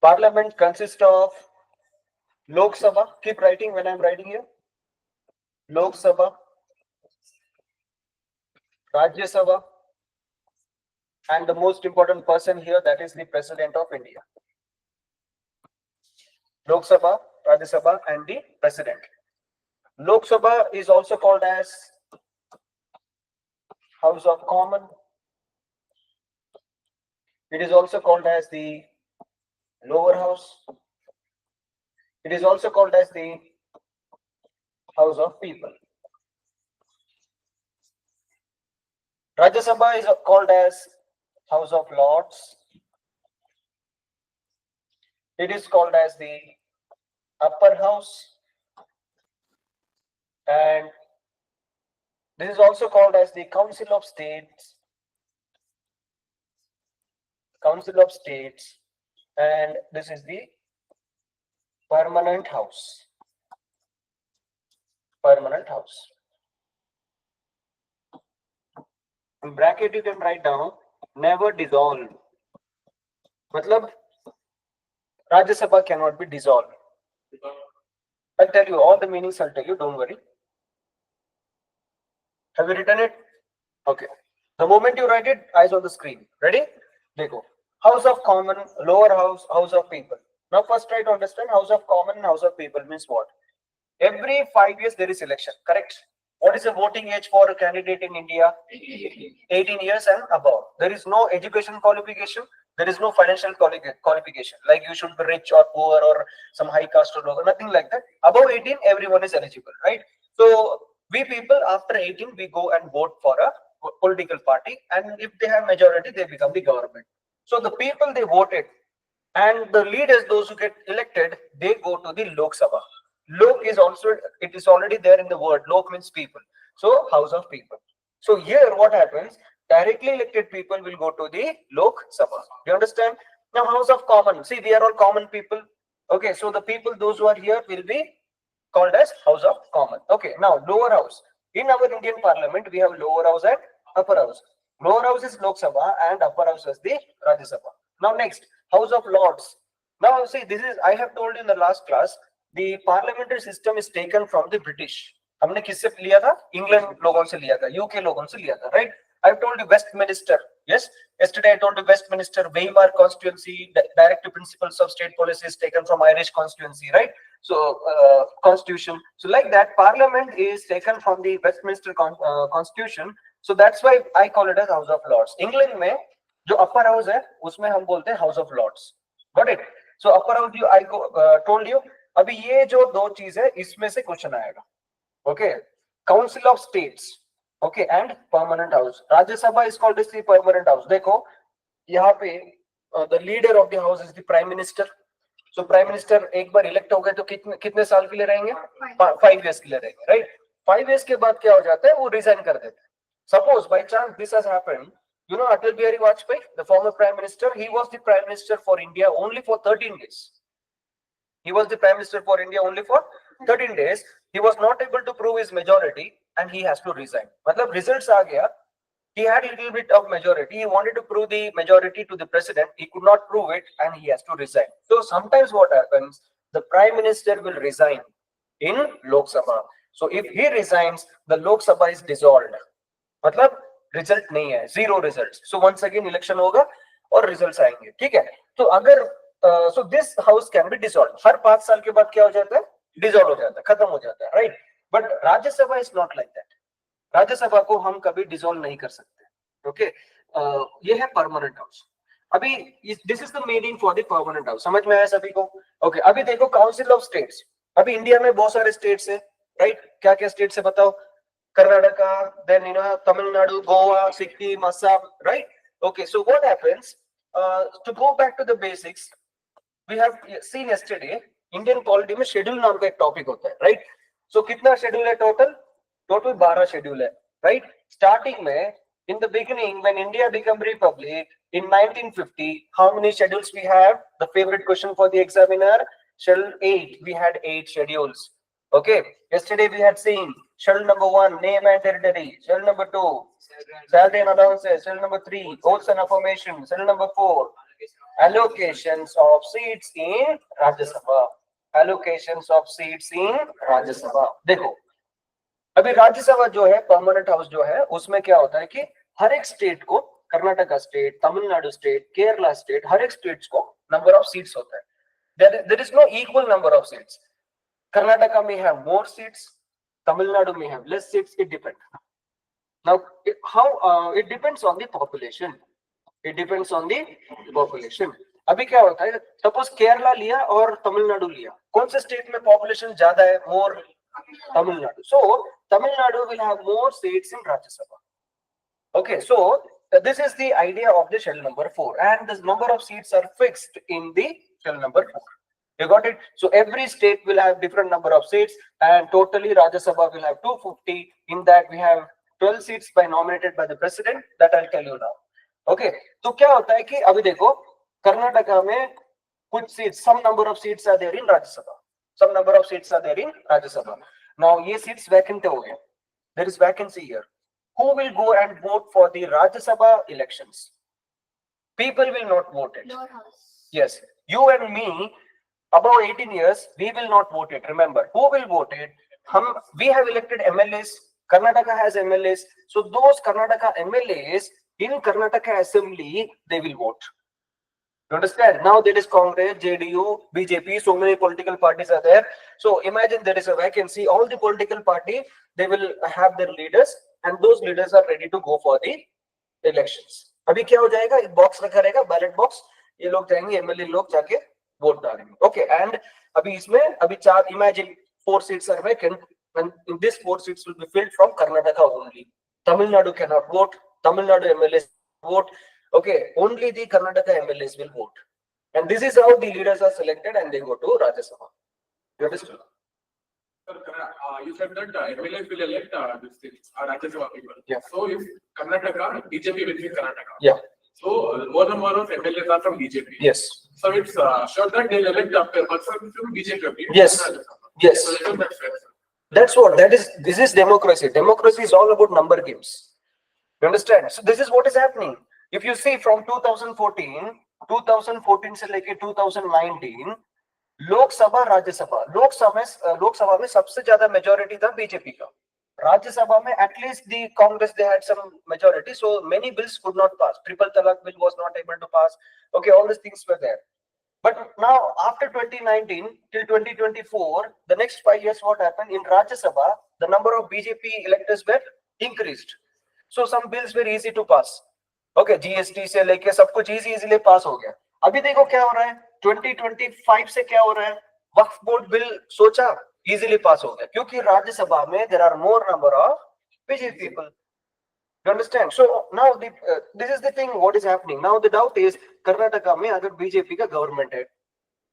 Parliament consists of Lok Sabha. Keep writing when I'm writing here. Lok Sabha, Rajya Sabha, and the most important person here, that is the President of India. Lok Sabha, Rajya Sabha, and the President. Lok Sabha is also called as House of Commons. It is also called as the lower house. It is also called as the House of People. Rajya Sabha is called as House of Lords. It is called as the upper house, and this is also called as the Council of States. Council of States, and this is the permanent house. Permanent house. In bracket you can write down never dissolve. Matlab Rajya Sabha cannot be dissolved. I'll tell you all the meanings, I'll tell you, don't worry. Have you written it? Okay. The moment you write it, eyes on the screen. Ready? Dekho. House of Common, lower house, House of People. Now first try to understand House of Common and House of People means what? Every 5 years there is election, correct? What is the voting age for a candidate in India? 18 years and above. There is no education qualification. There is no financial qualification. Like you should be rich or poor or some high caste or lower. Nothing like that. Above 18, everyone is eligible, right? So we people after 18, we go and vote for a political party. And if they have majority, they become the government. So the people, they voted. And the leaders, those who get elected, they go to the Lok Sabha. Lok is also, it is already there in the word. Lok means people. So House of People. So here what happens? Directly elected people will go to the Lok Sabha. Do you understand? Now House of Common. See, we are all common people. Okay, so the people, those who are here will be called as House of Common. Okay, now lower house. In our Indian Parliament, we have lower house and upper house. Lower house is Lok Sabha and upper house is the Rajya Sabha. Now next, House of Lords. Now see, this is, I have told you in the last class, the parliamentary system is taken from the British. हमने किससे लिया था? England लोगों से लिया था, UK लोगों से लिया था, right? I've told you Westminster. Yes, yesterday I told you Westminster, Weimar constituency, directive principles of state policy is taken from Irish constituency, right? So constitution. So like that, Parliament is taken from the Westminster constitution. So that's why I call it as House of Lords. England में जो upper house है, उसमें हम बोलते हैं House of Lords. Got it? So upper house, I told you. अभी ये जो दो चीज है, इसमें से क्वेश्चन आएगा. Okay, Council of States. Okay, and permanent house. Rajya Sabha is called as the permanent house. देखो यहाँ पे the leader of the house is the Prime Minister. So Prime Minister एक बार elect हो गए तो कितने साल के लिए रहेंगे? 5 years के लिए रहेंगे, right? 5 years के बाद क्या हो जाता है? वो resign कर देते हैं. Suppose by chance this has happened, you know Atal Bihari Vajpayee, the former Prime Minister, he was the Prime Minister for India only for 13 days. He was the Prime Minister for India only for 13 days. He was not able to prove his majority and he has to resign. Matlab results aa gaya. He had a little bit of majority. He wanted to prove the majority to the president. He could not prove it and he has to resign. So sometimes what happens, the Prime Minister will resign in Lok Sabha. So if he resigns, the Lok Sabha is dissolved. Matlab result nahi hai, zero results. So once again election hoga और results आएंगे, ठीक है? तो अगर so this house can be dissolved. हर 5 साल के बाद क्या हो जाता है? Dissolve हो जाता है, खत्म हो जाता है, right? But Rajya Sabha is not like that. राज्य सभा को हम कभी डिसॉल्व नहीं कर सकते. ओके, ये है परमानेंट हाउस. अभी this is the meaning for the permanent house. समझ में आया सभी को? ओके, अभी देखो काउंसिल ऑफ स्टेट्स. अभी इंडिया में बहुत सारे स्टेट्स है, राइट? क्या क्या स्टेट्स है बताओ? Karnataka, then you know Tamil Nadu, Goa, Sikkim, Assam, right? Okay, so what happens, to go back to the basics, we have seen yesterday Indian polity में शेड्यूल नाम का एक टॉपिक होता है, राइट? सो कितना शेड्यूल है टोटल? टोटल 12 शेड्यूल है, राइट? स्टार्टिंग में in the beginning when India became republic in 1950, how many schedules we have? The favorite question for the examiner, schedule 8. We had 8 schedules. Okay, yesterday we had seen schedule number 1, name and territory. Schedule number 2, salary and allowances. Schedule number 3, oaths and affirmation. Schedule number 4, allocations of seats in Rajya Sabha. Allocations of seats in Rajya Sabha. देखो अभी राज्यसभा जो है permanent house जो है उसमें क्या होता है कि हर एक स्टेट को, Karnataka state, Tamil Nadu state, Kerala state, हर एक स्टेट्स को नंबर ऑफ सीट्स होता है. There is no equal number of seats. Karnataka may have more seats, Tamil Nadu may have less seats. It depends. Now, it depends on the population. It depends on the population. अभी क्या होता है, suppose Kerala लिया और तमिलनाडु लिया, कौन से state में पॉपुलेशन ज्यादा है? मोर Tamil Nadu. So Tamil Nadu will have more seats in Rajya Sabha. Okay, so this is the idea of the shell number 4, and the number of seats are fixed in the shell number 4. You got it? So every state will have different number of seats, and totally Rajya Sabha will have 250. In that we have 12 seats by nominated by the president. That I'll tell you now. Okay, तो क्या होता है कि अभी देखो कर्नाटका में कुछ seats, some number of seats are there in Rajya Sabha. Some number of seats are there in Rajya Sabha. Now ये seats vacant हो गए. There is vacancy here. Who will go and vote for the Rajya Sabha elections? People will not vote it. Yes, you and me above 18 years, we will not vote it. Remember, who will vote it? We have elected MLAs. Karnataka has MLAs. So those Karnataka MLAs in Karnataka Assembly, they will vote. You understand? Now there is Congress, JDU, BJP, so many political parties are there. So imagine there is a vacancy. All the political party, they will have their leaders, and those leaders are ready to go for the elections. अभी क्या हो जाएगा? एक box रखा रहेगा, ballot box. ये लोग जाएंगे, एमएलए लोग जाके वोट डालेंगे. Okay, and अभी इसमें अभी 4, imagine 4 seats are vacant, and in this 4 seats will be filled from Karnataka only. Tamil Nadu cannot vote. Tamil Nadu MLAs vote. Okay, only the Karnataka MLAs will vote, and this is how the leaders are selected, and they go to Rajya Sabha. You understood? You said that MLAs will elect Rajya Sabha people. Yeah. So if Karnataka, BJP will be Karnataka. Yeah. So more number of MLAs are from BJP. Yes. So it's sure that they'll elect a person from BJP. Yes. Yes. So that's fair. That's what. This is democracy. Democracy is all about number games. You understand? So this is what is happening. If you see from 2014 से लेके 2019, लोकसभा राज्यसभा, लोकसभा में सबसे ज्यादा majority था BJP का. राज्यसभा में at least the Congress they had some majority, so many bills could not pass. Triple Talaq bill was not able to pass. Okay, all these things were there. But now after 2019 till 2024, the next 5 years, what happened in Rajya Sabha? The number of BJP electors were increased. So some bills were easy to pass. Okay, GST से लेके सब कुछ easily pass हो गया. अभी देखो क्या हो रहा है 2025 से क्या हो रहा है. वक्फ बोर्ड बिल सोचा easily pass हो गया क्योंकि राज्यसभा में there are more number of BJP people. You understand? So now this is the thing what is happening. Now the doubt is Karnataka में अगर बीजेपी का गवर्नमेंट है,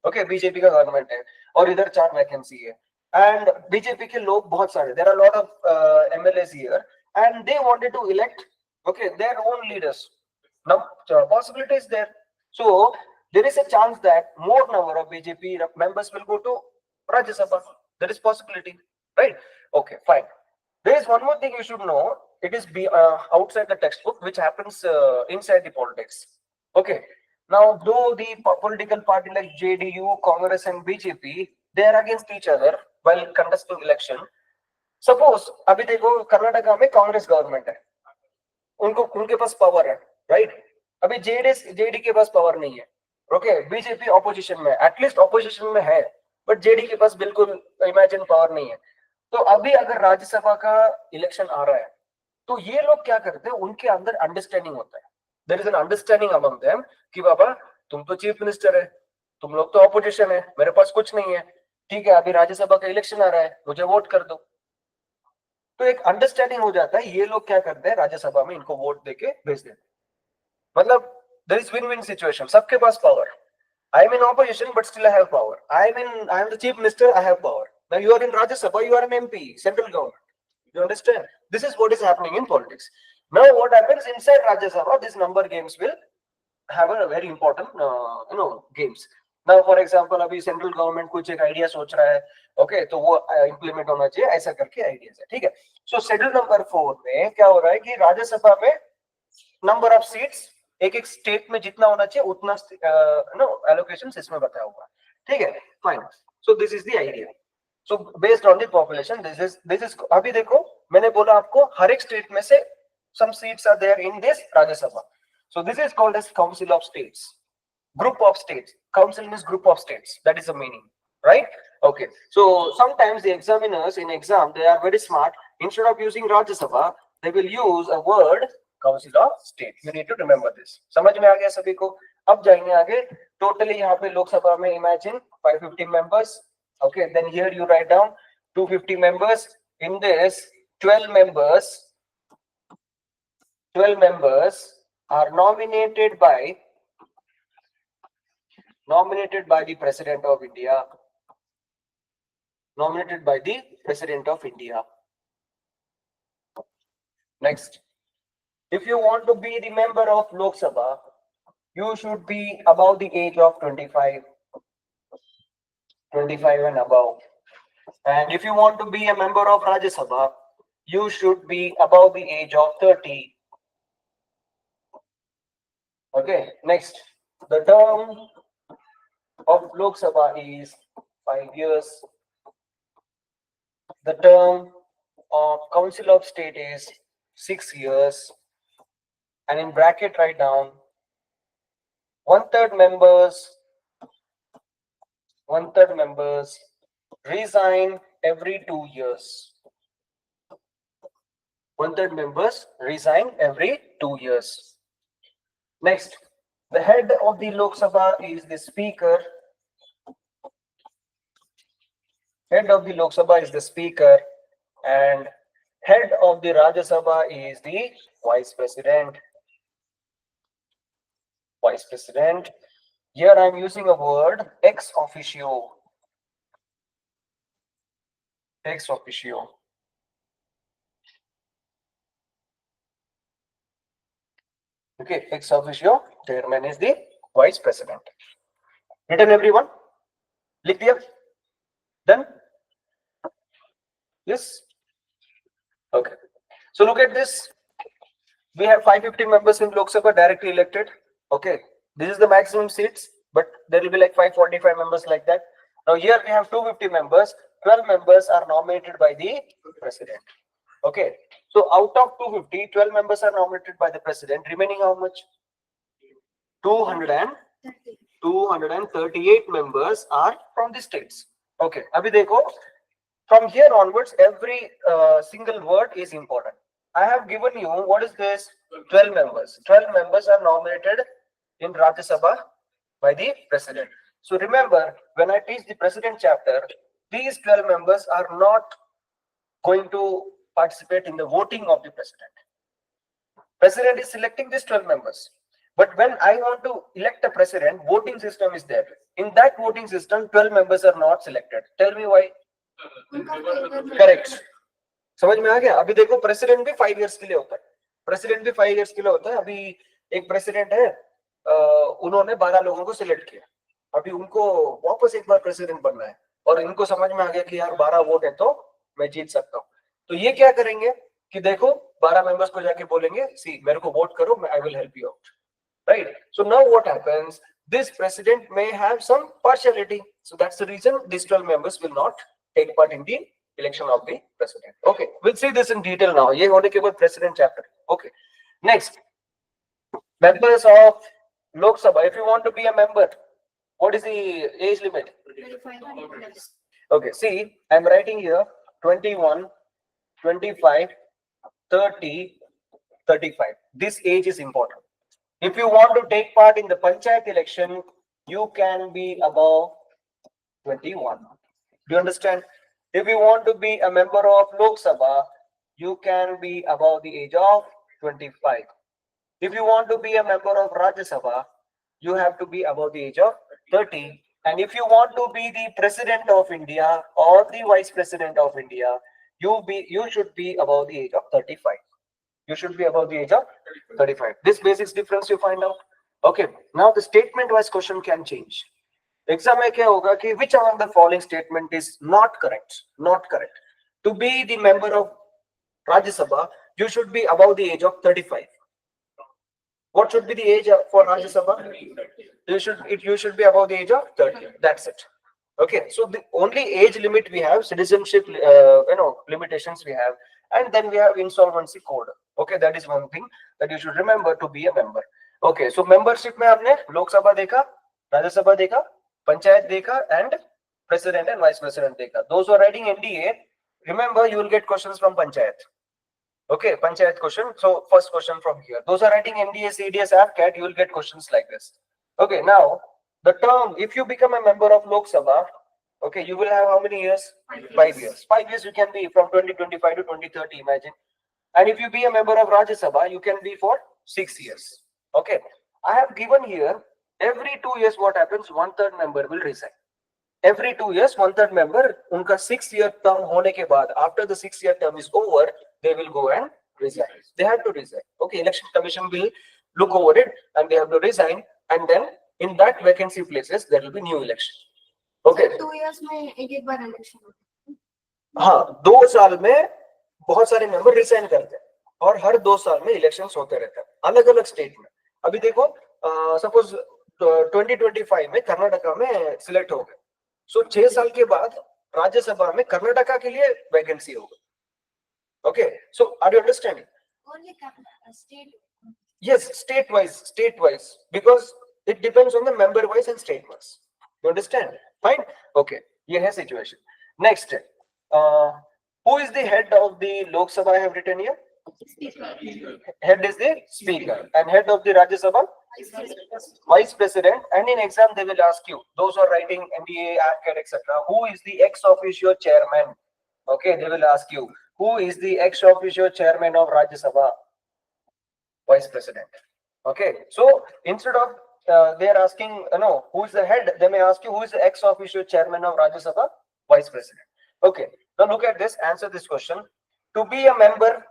okay, बीजेपी का गवर्नमेंट है और इधर 4 वैकेंसी है, and बीजेपी के लोग बहुत सारे, there are a lot of MLAs here, and they wanted to elect, okay, their own leaders. Now possibility is there. So there is a chance that more number of BJP members will go to Rajya Sabha. There is possibility, right? Okay, fine. There is one more thing you should know. It is outside the textbook, which happens inside the politics. Okay. Now, though the political party like JDU, Congress, and BJP, they are against each other while contesting election. Suppose अभी देखो कर्नाटका में Congress government है, उनके पास power है, right? अभी JD के पास power नहीं है. ओके, बीजेपी ऑपोजिशन में, एटलीस्ट ऑपोजिशन में है, बट जेडी के पास बिल्कुल इमेजिन पावर नहीं है. तो अभी अगर राज्यसभा का इलेक्शन आ रहा है तो ये लोग क्या करते हैं, उनके अंदर अंडरस्टैंडिंग होता है. There is an understanding among them कि बाबा तुम तो चीफ मिनिस्टर है, तुम लोग तो ऑपोजिशन है, मेरे पास कुछ नहीं है, ठीक है, अभी राज्यसभा का इलेक्शन आ रहा है, मुझे वोट कर दो. तो एक अंडरस्टैंडिंग हो जाता है. ये लोग क्या करते हैं, राज्यसभा में इनको वोट देके भेज देते हैं. मतलब देयर इज विन-विन सिचुएशन, सबके पास power. I am in opposition, but still I have power. I am the chief minister. I have power. Now you are in Rajya Sabha. You are an MP, central government. You understand? This is what is happening in politics. Now what happens inside Rajya Sabha? These number games will have a very important, games. Now for example, अभी central government कुछ एक idea सोच रहा है, okay, तो वो implement होना चाहिए, ऐसा करके ideas है, ठीक है. So schedule number 4 में क्या हो रहा है कि राज्यसभा में number of seats एक एक स्टेट में जितना होना चाहिए उतना एलोकेशन इसमें बताया हुआ है, ठीक है, fine. So this is the idea. So based on the population this is अभी देखो मैंने बोला आपको हर एक स्टेट में से some seats are there in this Rajya Sabha. So this is called as Council of States. Group of states. Council means group of states. That is the meaning, right? Okay. So sometimes the examiners in exam they are very smart. Instead of using Rajya Sabha, they will use a word Council of State. You need to remember this. समझ में आ गया सभी को? अब जाएंगे आगे. Totally यहाँ पे लोकसभा में imagine 550 members. Okay. Then here you write down 250 members. In this 12 members. 12 members are nominated by the President of India. Nominated by the President of India. Next, if you want to be the member of Lok Sabha, you should be above the age of 25 and above. And if you want to be a member of Rajya Sabha, you should be above the age of 30. Okay, next, the term of Lok Sabha is 5 years. The term of Council of State is 6 years. And in bracket write down 1/3 members resign every 2 years. 1/3 members resign every 2 years. Next, the head of the Lok Sabha is the Speaker. Head of the Lok Sabha is the Speaker, and head of the Rajya Sabha is the Vice President. Vice President. Here I am using a word ex officio. Ex officio. Okay, ex officio. Chairman is the Vice President. Written everyone? लिख दिया? Done? Yes? Okay. So look at this. We have 550 members in Lok Sabha directly elected. Okay. This is the maximum seats, but there will be like 545 members like that. Now here we have 250 members. 12 members are nominated by the President. Okay. So out of 250, 12 members are nominated by the President. Remaining how much? 238 members are from the states. Okay. Abhi dekho. From here onwards, every single word is important. I have given you, what is this? 12 members. 12 members are nominated in Rajya Sabha by the President. So remember, when I teach the President chapter, these 12 members are not going to participate in the voting of the President. President is selecting these 12 members. But when I want to elect a President, voting system is there. In that voting system, 12 members are not selected. Tell me why. Correct, समझ में आ गया? अभी देखो president भी 5 years के लिए होता है. प्रेसिडेंट भी 5 इयर्स के लिए होता है. अभी एक प्रेसिडेंट है, उन्होंने 12 लोगों को सिलेक्ट किया. अभी उनको वापस एक बार प्रेसिडेंट बनना है और इनको समझ में आ गया कि यार 12 वोट है तो मैं जीत सकता हूँ. तो ये क्या करेंगे कि देखो 12 मेंबर्स को जाके बोलेंगे, सी मेरे को वोट करो, I will help you out, right? So now what happens, this president may have some partiality, so that's the reason this 12 members will not take part in the election of the president. Okay, we'll see this in detail now. ये होने के बाद president chapter. Okay, next, members of Lok Sabha. If you want to be a member, what is the age limit? 25. Okay, see, I'm writing here 21, 25, 30, 35. This age is important. If you want to take part in the panchayat election, you can be above 21. Do you understand? If you want to be a member of Lok Sabha, you can be above the age of 25. If you want to be a member of Rajya Sabha, you have to be above the age of 30. And if you want to be the President of India or the Vice President of India, you should be above the age of 35. You should be above the age of 35. This basic difference you find out. Okay. Now the statement-wise question can change. Exam में क्या होगा कि which among the following statement is not correct? Not correct. To be the member of Rajya Sabha, you should be above the age of 35. What should be the age for Rajya Sabha? You should be above the age of 30. That's it. Okay, so the only age limit we have, citizenship, limitations we have, and then we have insolvency code. Okay, that is one thing that you should remember to be a member. Okay, so membership में आपने लोक सभा देखा, राज्य सभा देखा, पंचायत देखा, and president and vice president देखा. Those who are writing NDA, remember you will get questions from panchayat. Okay, panchayat question. So first question from here. Those are writing NDA, CDS, AFCAT, you will get questions like this. Okay, now the term, if you become a member of Lok Sabha, okay, you will have how many years? 5 years. 5 years you can be from 2025 to 2030, imagine. And if you be a member of Rajya Sabha, you can be for 6 years. Okay, I have given here every 2 years what happens, 1/3 member will resign. Every 2 years, 1/3 member, unka 6-year term hone ke baad, after the 6-year term is over, they will go and resign. They have to resign. Okay, election commission will look over it and they have to resign, and then in that vacancy places there will be new election. Okay, 2 years में एक बार election होता है. हाँ, 2 साल में बहुत सारे member resign करते हैं और हर 2 साल में इलेक्शंस होते रहते हैं अलग अलग स्टेट में. अभी देखो, सपोज 2025 में कर्नाटका में सिलेक्ट हो गए, सो 6 साल के बाद राज्यसभा में कर्नाटका के लिए वैकेंसी होगा. Okay, so are you understanding? Only state. Yes, state wise, because it depends on the member wise and state wise. You understand? Fine. Okay, ये है situation. Next, who is the head of the Lok Sabha? I have written here. Speaker. Head is the speaker, and head of the Rajya Sabha, vice president. And in exam they will ask you, those who are writing NDA, AFCAT, etc., who is the ex officio chairman? Okay, they will ask you, who is the ex officio chairman of Rajya Sabha? Vice president. Okay, so instead of they are asking, who is the head, they may ask you, who is the ex officio chairman of Rajya Sabha? Vice president. Okay, now look at this, answer this question. To be a member,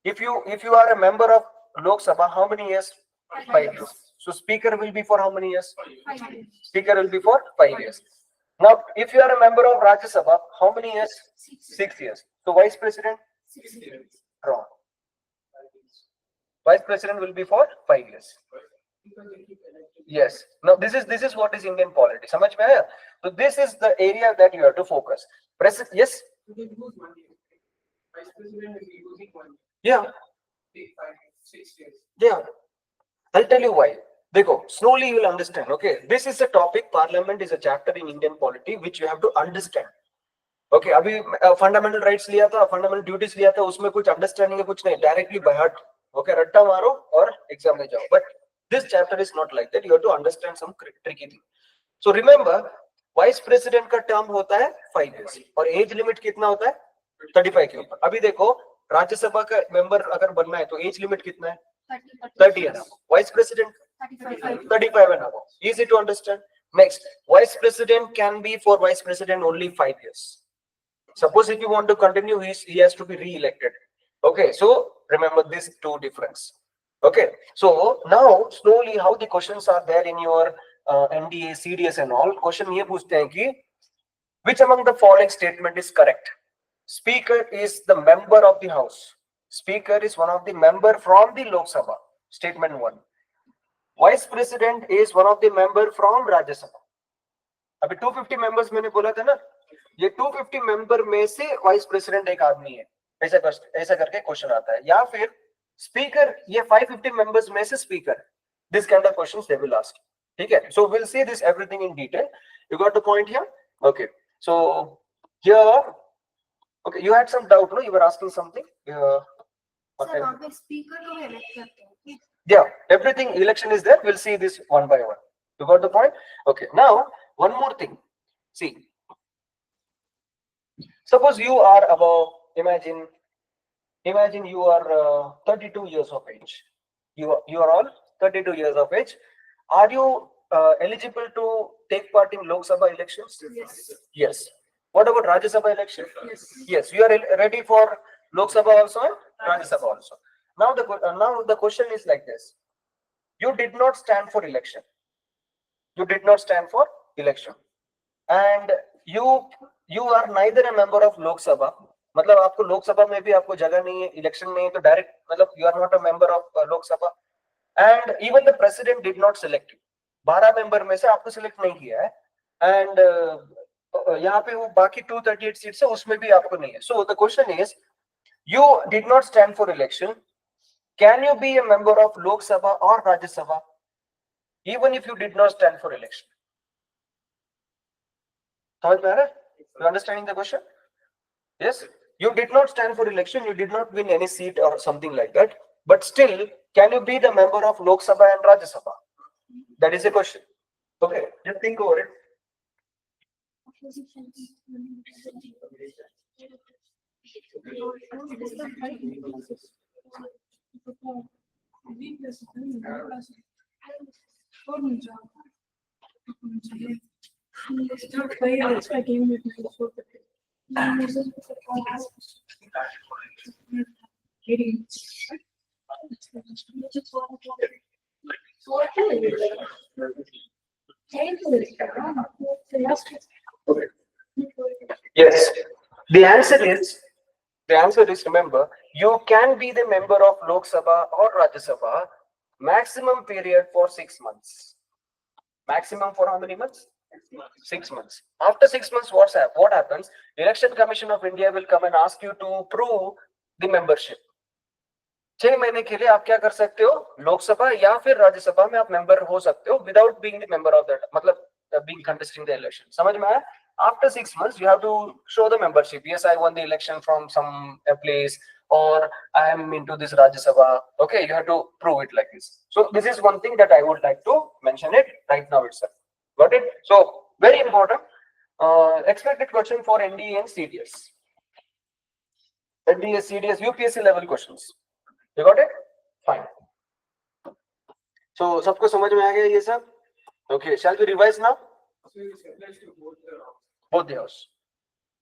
if you are a member of Lok Sabha, how many years? 5 years. So speaker will be for how many years? 5 years. Speaker will be for 5 years. Now, if you are a member of Rajya Sabha, how many years? 6 years. So vice president? 6 years. Wrong. Vice president will be for 5 years. Yes. Now this is what is Indian polity. समझ में आया? So this is the area that you have to focus. President, yes. Vice President is using 1 year. Yeah. 6 years. Yeah. I'll tell you why. देखो, slowly you will understand. Okay, this is a topic. Parliament is a chapter in Indian polity which you have to understand. Okay, अभी fundamental rights लिया था, fundamental duties लिया था, उसमें कुछ understanding है, कुछ नहीं, directly by heart. Okay, रट्टा मारो और exam में जाओ. But this chapter is not like that. You have to understand some tricky thing. So remember, vice president का term होता है 5 years और age limit कितना होता है? 35 के ऊपर. अभी देखो, राज्यसभा का member अगर बनना है तो age limit कितना है? 30 है ना. Vice president 35 and above. Easy to understand. Next, vice president can be for vice president only 5 years. Suppose if you want to continue, he has to be re-elected. Okay, so remember these two difference. Okay, so now slowly how the questions are there in your NDA, CDS and all. Question ये पूछते हैं कि which among the following statement is correct? Speaker is the member of the house. Speaker is one of the member from the Lok Sabha. Statement 1. Vice President is one of the member from Rajya Sabha. अभी 250 members मैंने बोला था ना, ये 250 member में से Vice President एक आदमी है, ऐसा करके क्वेश्चन आता है. या फिर स्पीकर ये 550 members में से speaker. This kind of questions they will ask. ठीक है? So we'll see this everything in detail. You got the point here? Okay. So here, okay, you had some doubt, no? You were asking something. Sir वहाँ पे speaker लोग elect करते हैं. Yeah, everything election is there. We'll see this one by one. You got the point? Okay. Now, one more thing. See, suppose you are about, imagine you are 32 years of age. You are all 32 years of age. Are you eligible to take part in Lok Sabha elections? Yes. Yes. What about Rajya Sabha election? Yes. Yes. You are ready for Lok Sabha also and Rajya Sabha also. Now the question is like this. You did not stand for election. You did not stand for election. And you are neither a member of Lok Sabha. मतलब आपको लोक सभा में भी आपको जगह नहीं है, इलेक्शन नहीं है, तो डायरेक्ट मतलब you are not a member of Lok Sabha. and even the president did not select you. 12 member में से आपको select नहीं किया है, and यहाँ पे वो बाकी 238 seats है उसमें भी आपको नहीं है. So the question is, you did not stand for election. Can you be a member of Lok Sabha or Rajya Sabha even if you did not stand for election? समझ में आ रहा है? You understanding the question? Yes, you did not stand for election, you did not win any seat or something like that, but still, can you be the member of Lok Sabha and Rajya Sabha? That is a question. Okay, just think over it. Yes, the answer is remember, you can be the member of Lok Sabha or Rajya Sabha, maximum period for 6 months. Maximum for how many months? 6 months. After 6 months, what happens? Election Commission of India will come and ask you to prove the membership. 6 महीने के लिए आप क्या कर सकते हो? लोकसभा या फिर राज्यसभा में आप member हो सकते हो without being the member of that, मतलब being contesting the election. समझ में आया? After 6 months, you have to show the membership. Yes, I won the election from some place, or I am into this Rajya Sabha. Okay, you have to prove it like this. So this is one thing that I would like to mention it right now itself. Got it? So very important. Expected question for NDA and CDS. NDA, CDS, UPSC level questions. You got it? Fine. So सबको समझ में आ गया ये सब? Okay, shall we revise now? Both the house.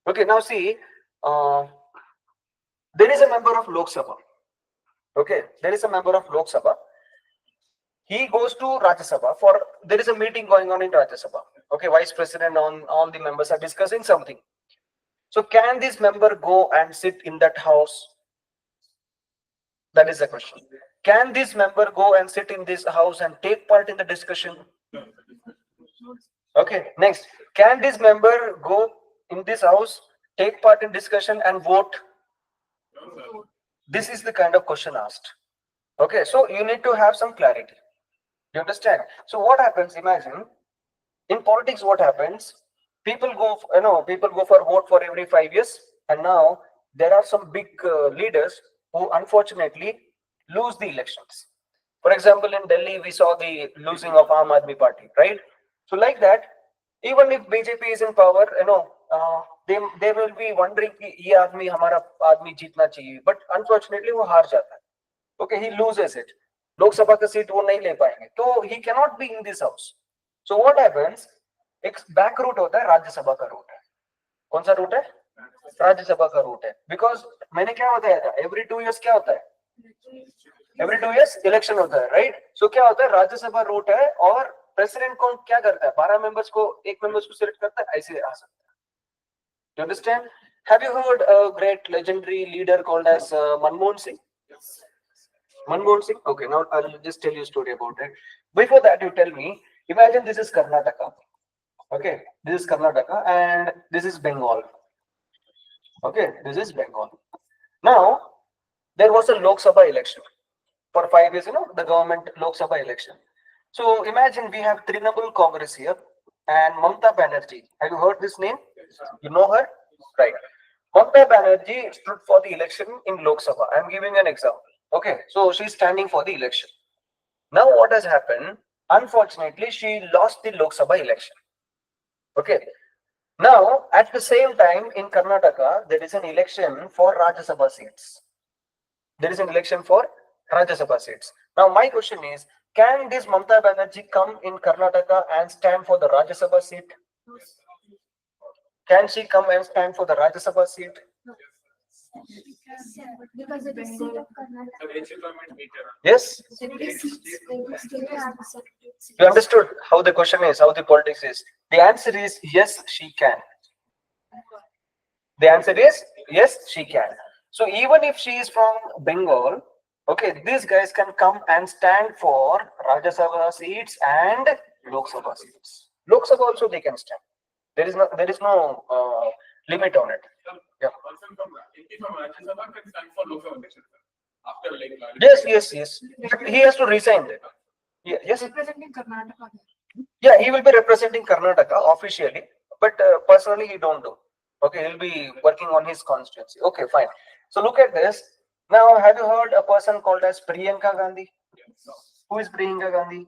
Okay, now see, there is a member of Lok Sabha. Okay, there is a member of Lok Sabha. He goes to Rajya Sabha for, there is a meeting going on in Rajya Sabha. Okay, vice president on all the members are discussing something. So can this member go and sit in that house? That is the question. Can this member go and sit in this house and take part in the discussion? Okay, next. Can this member go in this house, take part in discussion and vote? This is the kind of question asked. Okay, so you need to have some clarity. You understand? So what happens, imagine, in politics what happens, people go for vote for every 5 years, and now there are some big leaders who unfortunately lose the elections. For example, in Delhi, we saw the losing of Aam Aadmi Party, right? So like that, even if BJP is in power, they will be wondering कि ये आदमी हमारा आदमी जीतना चाहिए, but unfortunately वो हार जाता है. Okay, he loses it. Lok Sabha का सीट वो नहीं ले पाएंगे, तो he cannot be in this house. So what happens? एक back route होता है, राज्यसभा का route है. कौन सा route है? राज्यसभा का route है. Because मैंने क्या बताया था? Every 2 years क्या होता है? Every 2 years election होता है, right? So क्या होता है? राज्यसभा route है और प्रेसिडेंट को क्या करता है? 12 मेंबर्स को एक मेंबर्स को सिलेक्ट करता है, ऐसे आ सकता है. You understand? Have you heard a great legendary leader called as Manmohan Singh? Manmohan Singh? Okay, now I'll just tell you a story about it. Before that, you tell me, imagine this is Karnataka. Okay, this is Karnataka and this is Bengal. Okay, this is Bengal. Now, there was a Lok Sabha election. For 5 years, the government Lok Sabha election. So imagine we have Trinamool Congress here and Mamata Banerjee. Have you heard this name? You know her? Right. Mamata Banerjee stood for the election in Lok Sabha. I am giving an example. Okay, so she's standing for the election. Now what has happened? Unfortunately, she lost the Lok Sabha election. Okay. Now, at the same time, in Karnataka, there is an election for Rajya Sabha seats. There is an election for Rajya Sabha seats. Now, my question is, can this Mamata Banerjee come in Karnataka and stand for the Rajya Sabha seat? Can she come and stand for the Rajya Sabha seat? Because it is seat of Karnataka. Yes? You understood how the question is, how the politics is. The answer is yes, she can. The answer is yes, she can. So even if she is from Bengal, Okay, these guys can come and stand for Rajya Sabha seats and Lok Sabha seats. Lok Sabha also they can stand. There is no limit on it. Yeah. Person from MP from Rajya Sabha can stand for Lok Sabha election, sir. After like. Yes. But he has to resign then. Yeah, yes. Representing Karnataka. Yeah, he will be representing Karnataka officially, but personally he don't do. Okay, he'll be working on his constituency. Okay, fine. So look at this. Now, have you heard a person called as Priyanka Gandhi? Who is Priyanka Gandhi?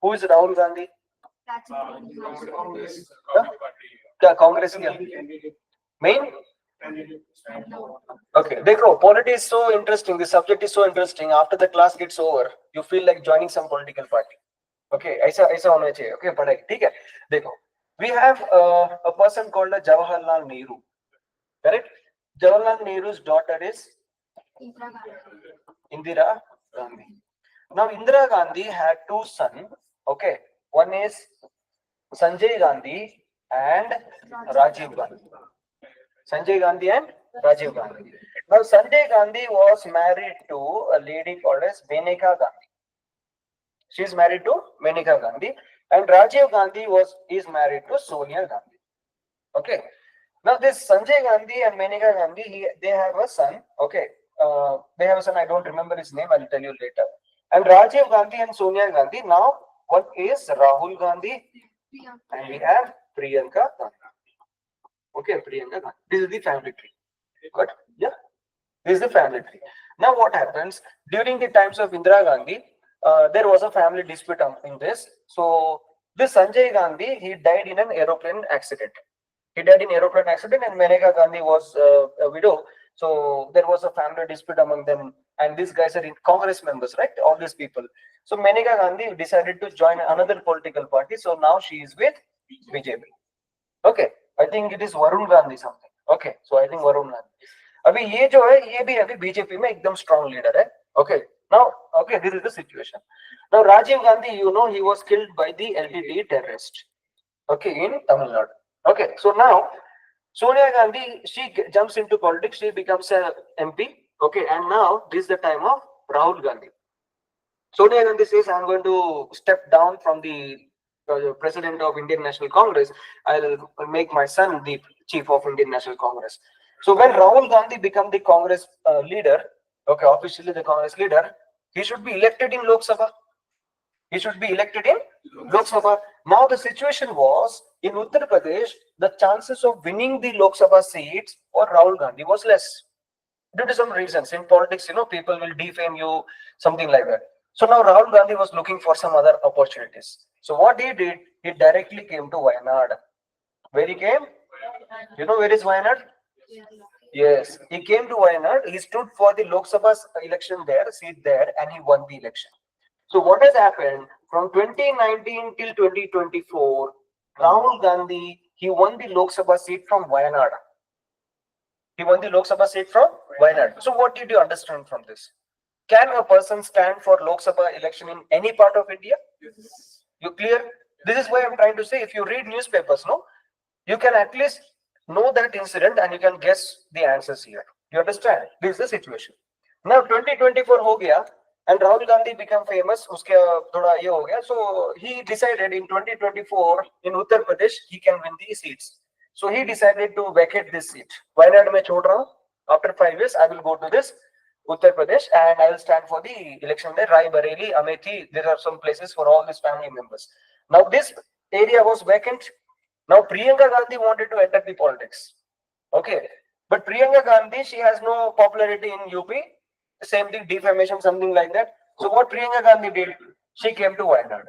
Who is Rahul Gandhi? Yeah, Congress. Yeah. Main. Okay, देखो, polity is so interesting. The subject is so interesting. After the class gets over, you feel like joining some political party. Okay, ऐसा होना चाहिए. Okay, पढ़ाई ठीक है. देखो, we have a person called Jawaharlal Nehru. Correct? Jawaharlal Nehru's daughter is Indira Gandhi. Now, Indira Gandhi had two sons. Okay, one is Sanjay Gandhi and Rajiv Gandhi. Sanjay Gandhi and Rajiv Gandhi. Now, Sanjay Gandhi was married to a lady called as Maneka Gandhi. She is married to Maneka Gandhi, and Rajiv Gandhi is married to Sonia Gandhi. Okay. Now, this Sanjay Gandhi and Maneka Gandhi, they have a son. Okay. They have a son. I don't remember his name. I'll tell you later. And Rajiv Gandhi and Sonia Gandhi. Now, one is Rahul Gandhi, and we have Priyanka Gandhi. Okay, Priyanka Gandhi. This is the family tree. Good. Yeah. This is the family tree. Now, what happens during the times of Indira Gandhi? There was a family dispute in this. So, this Sanjay Gandhi, he died in an aeroplane accident. He died in aeroplane accident, and Maneka Gandhi was a widow. So there was a family dispute among them, and these guys are in Congress members, right? All these people. So Maneka Gandhi decided to join another political party. So now she is with BJP. Okay, I think it is Varun Gandhi something. Okay, so I think Varun Gandhi. अभी ये जो है ये भी अभी BJP में एकदम strong leader है. Okay, now okay, this is the situation. Now Rajiv Gandhi, you know, he was killed by the LTT terrorist. Okay, in Tamil Nadu. Okay, so now Sonia Gandhi, she jumps into politics, she becomes a MP. Okay, and now this is the time of Rahul Gandhi. Sonia Gandhi says, I'm going to step down from the president of Indian National Congress. I'll make my son the chief of Indian National Congress. So when Rahul Gandhi become the Congress leader, okay, officially the Congress leader, he should be elected in Lok Sabha. He should be elected in Lok Sabha. Now the situation was in Uttar Pradesh, the chances of winning the Lok Sabha seats for Rahul Gandhi was less. Due to some reasons in politics, you know, people will defame you, something like that. So now Rahul Gandhi was looking for some other opportunities. So what he did, he directly came to Wayanad. Where he came? You know where is Wayanad? Yes, he came to Wayanad. He stood for the Lok Sabha election there, seat there, and he won the election. So what has happened from 2019 till 2024, Rahul Gandhi, he won the Lok Sabha seat from Wayanad. He won the Lok Sabha seat from Wayanad. So what did you understand from this? Can a person stand for Lok Sabha election in any part of India? Yes. You clear? This is why I'm trying to say, if you read newspapers, no, you can at least know that incident and you can guess the answers here. You understand? This is the situation. Now 2024 ho gaya, and Rahul Gandhi became famous. Uske thoda ye ho gaya. So he decided in 2024 in Uttar Pradesh he can win these seats. So he decided to vacate this seat. Wayanad mein chhod raha hu. After 5 years, I will go to this Uttar Pradesh and I will stand for the election there. Rai Bareli, Amethi, there are some places for all these family members. Now this area was vacant. Now Priyanka Gandhi wanted to enter the politics. Okay, but Priyanka Gandhi, she has no popularity in UP. Same thing, defamation, something like that. So what Priyanka Gandhi did, she came to Wayanad.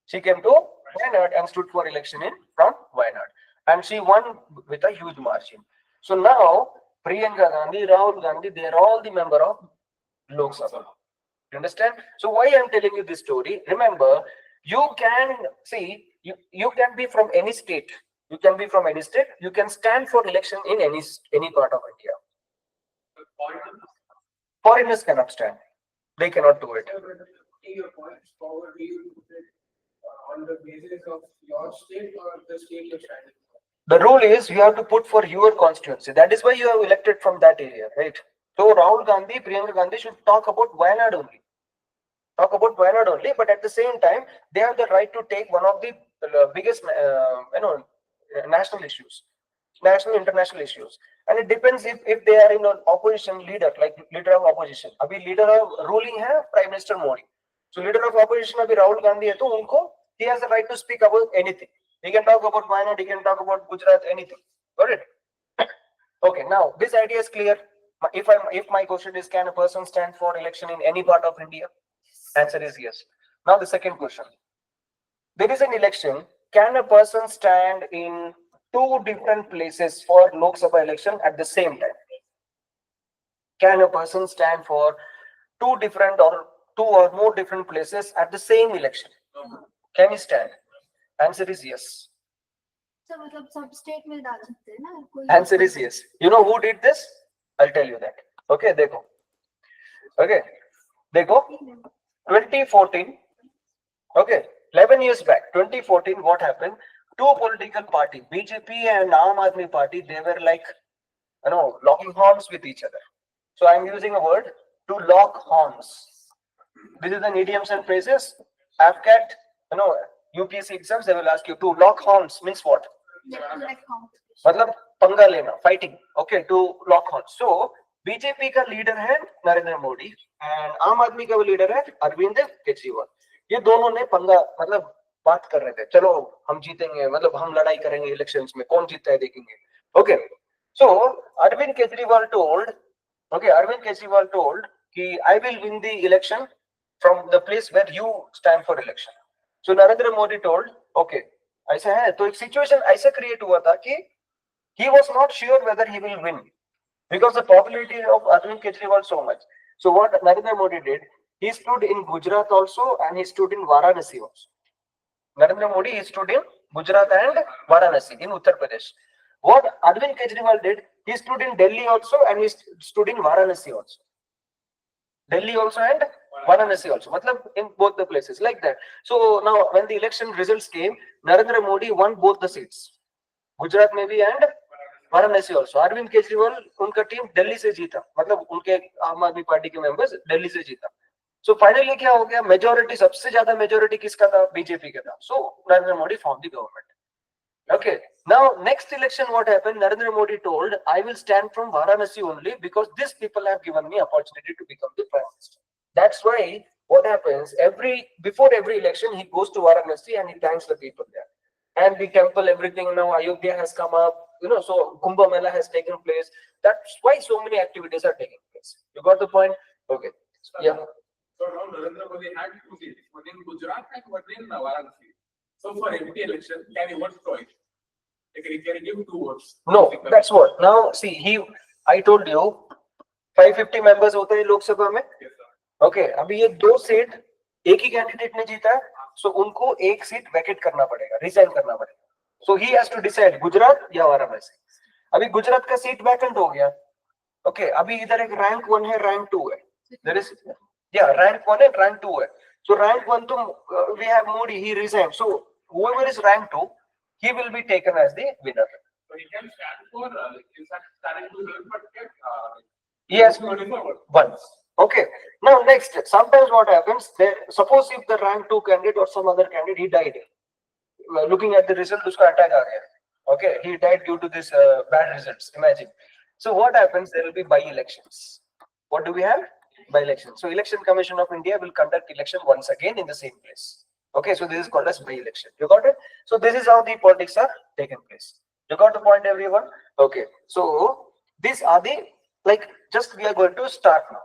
She came to Wayanad and stood for election from Wayanad. And she won with a huge margin. So now Priyanka Gandhi, Rahul Gandhi, they are all the member of Lok Sabha. You understand? So why I am telling you this story? Remember, you can see, you can be from any state. You can be from any state. You can stand for election in any part of India. Foreigners cannot stand. They cannot do it. Your points forward, do you put it on the basis of your state or the state you're standing for? The rule is you have to put for your constituency. That is why you are elected from that area, right? So Rahul Gandhi, Priyanka Gandhi should talk about Wayanad only. Talk about Wayanad only, but at the same time, they have the right to take one of the biggest, national issues, national international issues, and it depends if they are in an opposition leader, like leader of opposition. Abhi leader of ruling hai Prime Minister Modi. So leader of opposition abhi Rahul Gandhi hai, to unko he has the right to speak about anything. He can talk about Wayanad, he can talk about Gujarat, anything. Got it? Okay, now this idea is clear. If my question is, can a person stand for election in any part of India? Answer is yes. Now the second question. There is an election. Can a person stand in two different places for Lok Sabha election at the same time? Can a person stand for two or more different places at the same election? Can he stand? Answer is yes. Sir मतलब सब state में डाल सकते हैं ना कोई Answer is yes. You know who did this? I'll tell you that. Okay, देखो. Okay, देखो. 2014. Okay, 11 years back, 2014. What happened? Two political parties, BJP and Aam Aadmi Party, they were like, locking horns with each other. So I'm using a word, to lock horns. This is an idioms and phrases. AFCAT, UPSC exams, they will ask you to lock horns means what? मतलब पंगा लेना, fighting. Okay, to lock horns. So BJP का leader है Narendra Modi and आम आदमी का leader है अरविंद केजरीवाल. ये दोनों ने पंगा मतलब बात कर रहे थे, चलो हम जीतेंगे, मतलब हम लड़ाई करेंगे इलेक्शंस में, कौन जीतता है देखेंगे. Okay, so Arvind Kejriwal told कि I will win the election from the place where you stand for election. So Narendra Modi told, okay, ऐसा है. तो एक सिचुएशन ऐसा क्रिएट हुआ था कि he was not sure whether he will win because the popularity of Arvind Kejriwal so much. So what Narendra Modi did, he stood in Gujarat also and he stood in Varanasi also. Narendra Modi, he stood in Gujarat and Varanasi in Uttar Pradesh. What Arvind Kejriwal did, he stood in Delhi also and he stood in Varanasi also. Delhi also and Varanasi also. Matlab in both the places like that. So now when the election results came, Narendra Modi won both the seats. Gujarat maybe and Varanasi also. Arvind Kejriwal, उनका team Delhi से जीता, मतलब उनके आम आदमी party के members Delhi से जीता. So finally क्या हो गया, मेजॉरिटी, सबसे ज्यादा मेजॉरिटी किसका था, बीजेपी का था. So Narendra Modi formed the government. Okay, now next election what happened, Narendra Modi told, I will stand from Varanasi only because these people have given me opportunity to become the prime minister. That's why what happens, before every election he goes to Varanasi and he thanks the people there. And the temple, everything, now Ayodhya has come up, so Kumbh Mela has taken place. That's why so many activities are taking place. You got the point? Okay. Yeah. So now Narendra Modi had two seats, one in Gujarat and one in Varanasi. So for MP election, can he vote twice? Like he can give two votes. No, that's what. Now see, I told you 550 members होते हैं लोकसभा में. Yes, sir. Okay, अभी ये दो seat एक ही candidate ने जीता है, so उनको एक सीट वैकेट करना पड़ेगा, रिजाइन करना पड़ेगा. So he has to decide Gujarat या वाराणसी. अभी गुजरात का सीट वैकेंट हो गया. Okay, अभी इधर एक रैंक 1 है, रैंक 2 है. There is rank 1 and rank 2 है. So rank 1 तो we have Modi, he resigned. So whoever is rank 2, he will be taken as the winner. So he can stand for standing to win, but Yes, once. Okay. Now next, sometimes what happens, suppose if the rank 2 candidate or some other candidate, he died. Looking at the result, uska attack aa gaya. Okay, he died due to this bad results. Imagine. So what happens? There will be by-elections. What do we have? By-elections. So Election Commission of India will conduct election once again in the same place. Okay, so this is called as by-election. You got it? So this is how the politics are taking place. You got the point, everyone? Okay. So these are the, like, just we are going to start now.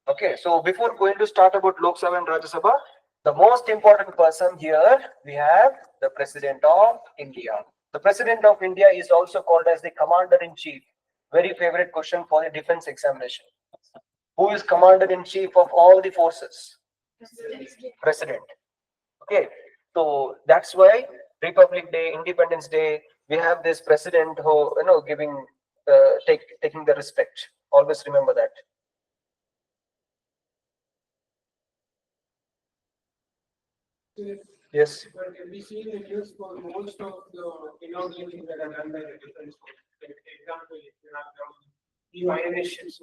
Okay. So before going to start about Lok Sabha and Rajya Sabha, the most important person here we have the President of India. The President of India is also called as the Commander-in-Chief. Very favorite question for the defense examination. Who is Commander-in-Chief of all the forces? President. Okay, so that's why Republic Day, Independence Day, we have this president who, giving, taking the respect. Always remember that. Yes. But we see in the news for most of the inaugurations that are done by the defense force. Like, for example, if you have new INS ships,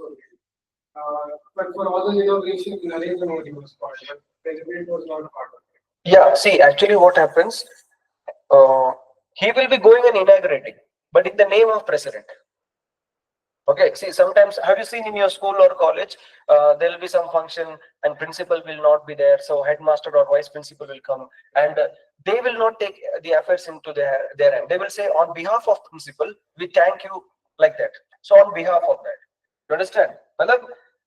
But for all the innovation, Narendra Modi was part, but President was not part of it. Yeah, see, actually what happens, he will be going and inaugurating, but in the name of president. Okay, see, sometimes have you seen in your school or college, there will be some function and principal will not be there, so headmaster or vice principal will come, and they will not take the efforts into their end. They will say, on behalf of principal, we thank you, like that. So on behalf of that, you understand? Matlab,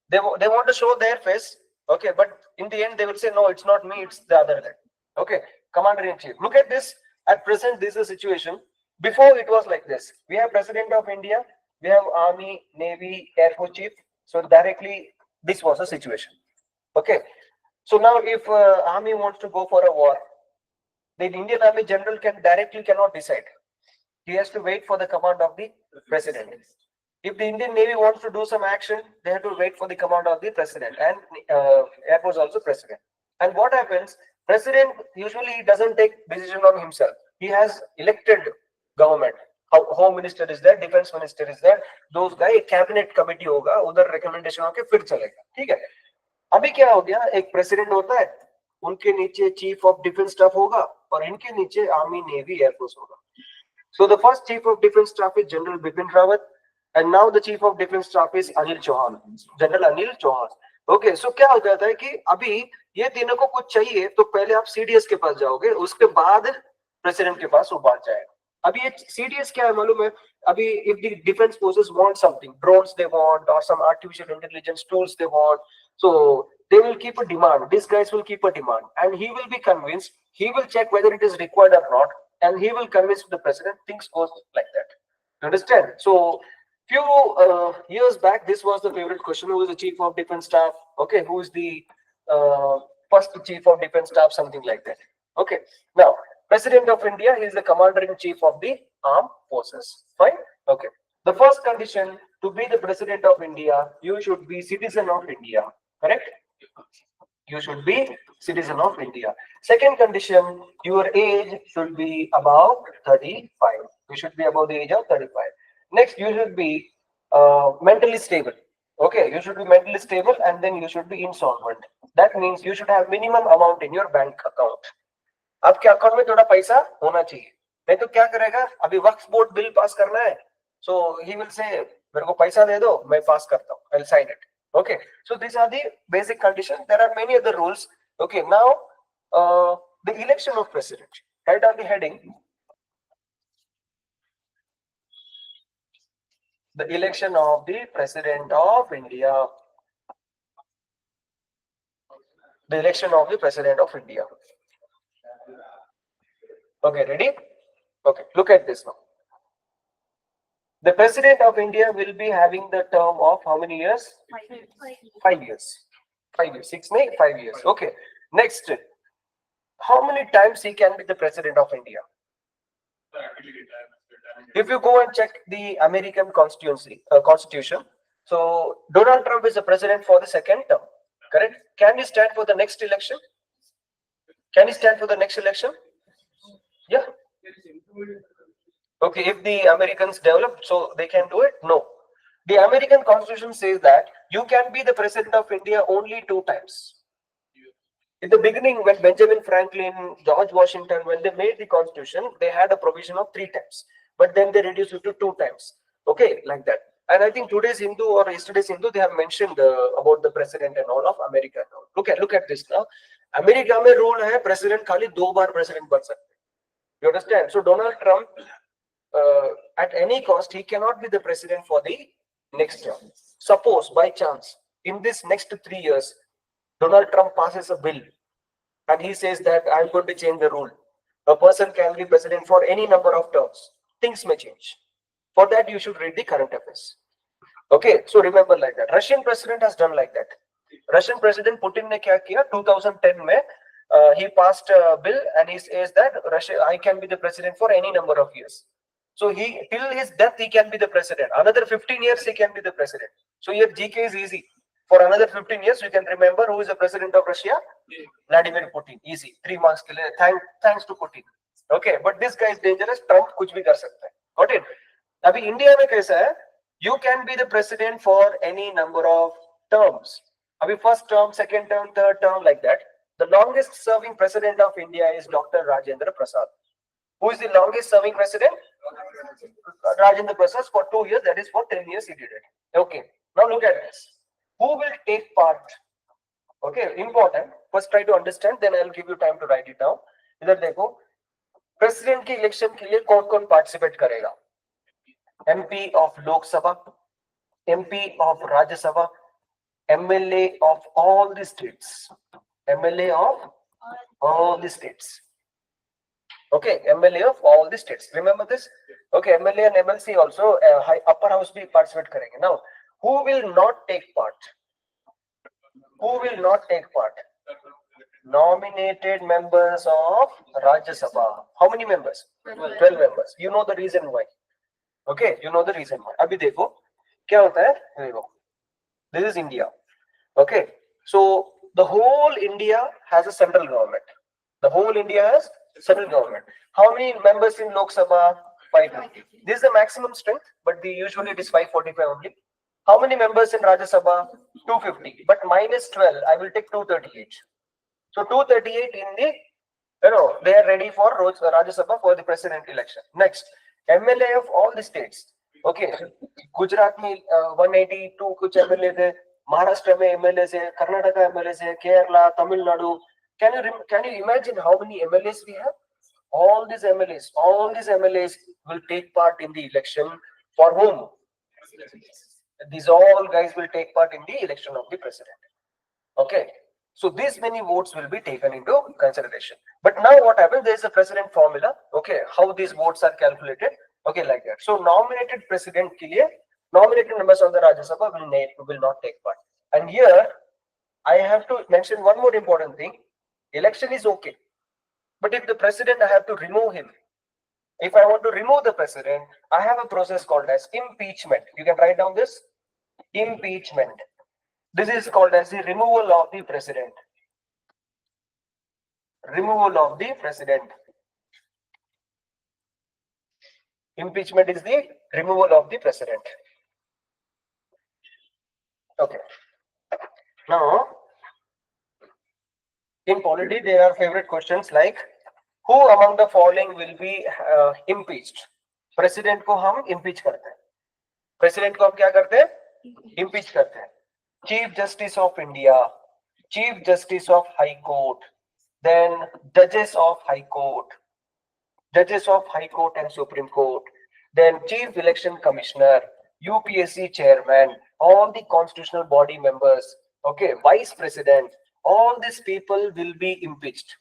they want to show their face, okay, but in the end they will say, no, it's not me, it's the other guy. Okay, commander in chief. Look at this. At present, this is a situation. Before it was like this. We have president of India, we have army, navy, air force chief. So directly, this was a situation. Okay. So now, if army wants to go for a war, the Indian Army general cannot decide. He has to wait for the command of the president. If the Indian Navy wants to do some action, they have to wait for the command of the president, and Air Force also president. And what happens? President usually doesn't take decision on himself. He has elected government. Home minister is there, defense minister is there. Those guy cabinet committee होगा, उधर recommendation होके फिर चलेगा, ठीक है? अभी क्या हो गया? एक president होता है, उनके नीचे chief of defense staff होगा, और इनके नीचे army, navy, air force होगा. So the first chief of defense staff is General Bipin Rawat, and now the chief of defense staff is Anil Chauhan, General Anil Chauhan. Okay, so क्या हो जाता है कि अभी ये तीनों को कुछ चाहिए तो पहले आप CDS के पास जाओगे, उसके बाद प्रेसिडेंट के पास वो बात जाएगा. अभी ये CDS क्या है मालूम है? अभी if the defense forces want something, drones they want or some artificial intelligence tools they want, so they will keep a demand. These guys will keep a demand, and he will be convinced. He will check whether it is required or not, and he will convince the president. Things goes like that. You understand? So few years back, this was the favorite question: who is the chief of defense staff? Okay, who is the first chief of defense staff? Something like that. Okay, now President of India is the commander-in-chief of the armed forces. Fine. Okay. The first condition to be the president of India, you should be citizen of India. Correct? You should be citizen of India. Second condition, your age should be above 35. You should be above the age of 35. Next, you should be mentally stable. Okay, you should be mentally stable, and then you should be insolvent. That means you should have minimum amount in your bank account. आपके account में थोड़ा पैसा होना चाहिए, नहीं तो क्या करेगा? अभी वक्फ बोर्ड बिल पास करना है, so he will say मेरे को पैसा दे दो, मैं पास करता हूँ, I'll sign it. Okay, so these are the basic conditions. There are many other rules. Okay, now the election of president. Write down the heading. The election of the president of India. The election of the president of India. Okay, ready? Okay, look at this now. The president of India will be having the term of how many years? 5 years. 5 years. 6, 9, 5 years. Okay. Next, how many times he can be the president of India? If you go and check the American constitution, so Donald Trump is the president for the second term. Correct? Can he stand for the next election? Can he stand for the next election? Yeah. Okay, if the Americans develop, so they can do it? No. The American constitution says that you can be the president of India only 2 times. In the beginning, when Benjamin Franklin, George Washington, when they made the constitution, they had a provision of 3 times, but then they reduced it to 2 times. Okay, like that. And I think today's Hindu or yesterday's Hindu, they have mentioned about the president and all of America. Look at this now. America में rule है president खाली 2 बार president बन सकते. You understand? So Donald Trump, at any cost, he cannot be the president for the next term. Suppose by chance, in this next 3 years, Donald Trump passes a bill and he says that I'm going to change the rule. A person can be president for any number of terms. Things may change. For that, you should read the current affairs. Okay, so remember like that. Russian president has done like that. Russian president Putin ने क्या किया? 2010 में he passed a bill and he says that I can be the president for any number of years. So till his death he can be the president. Another 15 years he can be the president. So your GK is easy. For another 15 years you can remember who is the president of Russia? Vladimir Putin. Easy. 3 marks के लिए thanks to Putin. Okay, but this guy is dangerous. Trump कुछ भी कर सकता है. Got it? अभी India में कैसा है? You can be the president for any number of terms. Abhi first term, second term, third term, like that. The longest serving president of India is Dr. Rajendra Prasad. Who is the longest serving president? Rajendra Prasad for 2 years. That is for 10 years he did it. Okay. Now look at this. Who will take part? Okay, important. First try to understand, then I'll give you time to write it down. इधर देखो, president की election के लिए कौन-कौन participate करेगा? MP of Lok Sabha, MP of Rajya Sabha, MLA of all the states, MLA of all the states. Okay, MLA of all the states. Remember this? Okay, MLA and MLC also upper house भी participate करेंगे. Now, who will not take part? Who will not take part? Nominated members of Rajya Sabha. How many members? 12 members. You know the reason why. Okay, you know the reason why. अभी देखो क्या होता है? देखो. This is India. Okay, so the whole India has a central government. The whole India has central government. How many members in Lok Sabha? 550. This is the maximum strength, but usually it is 545 only. How many members in Rajya Sabha? 250. But minus 12, I will take 238. So 238 in the, they are ready for Rajya Sabha for the president election. Next, MLA of all the states. Okay, Gujarat में 182 कुछ MLA थे, Maharashtra में MLA है, Karnataka MLA है, Kerala, Tamil Nadu. Can you imagine how many MLAs we have? All these MLAs will take part in the election. For whom? These all guys will take part in the election of the president. Okay, so these many votes will be taken into consideration. But now what happens? There is a president formula. Okay, how these votes are calculated. Okay, like that. So nominated president के लिए nominated members of the Rajya Sabha will not take part. And here I have to mention one more important thing. Election is okay, but if the president, I have to remove him. If I want to remove the president, I have a process called as impeachment. You can write down this. Impeachment. This is called as the removal of the president. Removal of the president. Impeachment is the removal of the president. Okay. Now, in polity, there are favorite questions like, who among the following will be impeached? President को हम impeach करते हैं. President को हम क्या करते हैं? Impeach करते हैं. Chief Justice of India, Chief Justice of High Court, then Judges of High Court, Judges of High Court and Supreme Court, then Chief Election Commissioner, UPSC Chairman, all the constitutional body members, okay, Vice President, all these people will be impeached.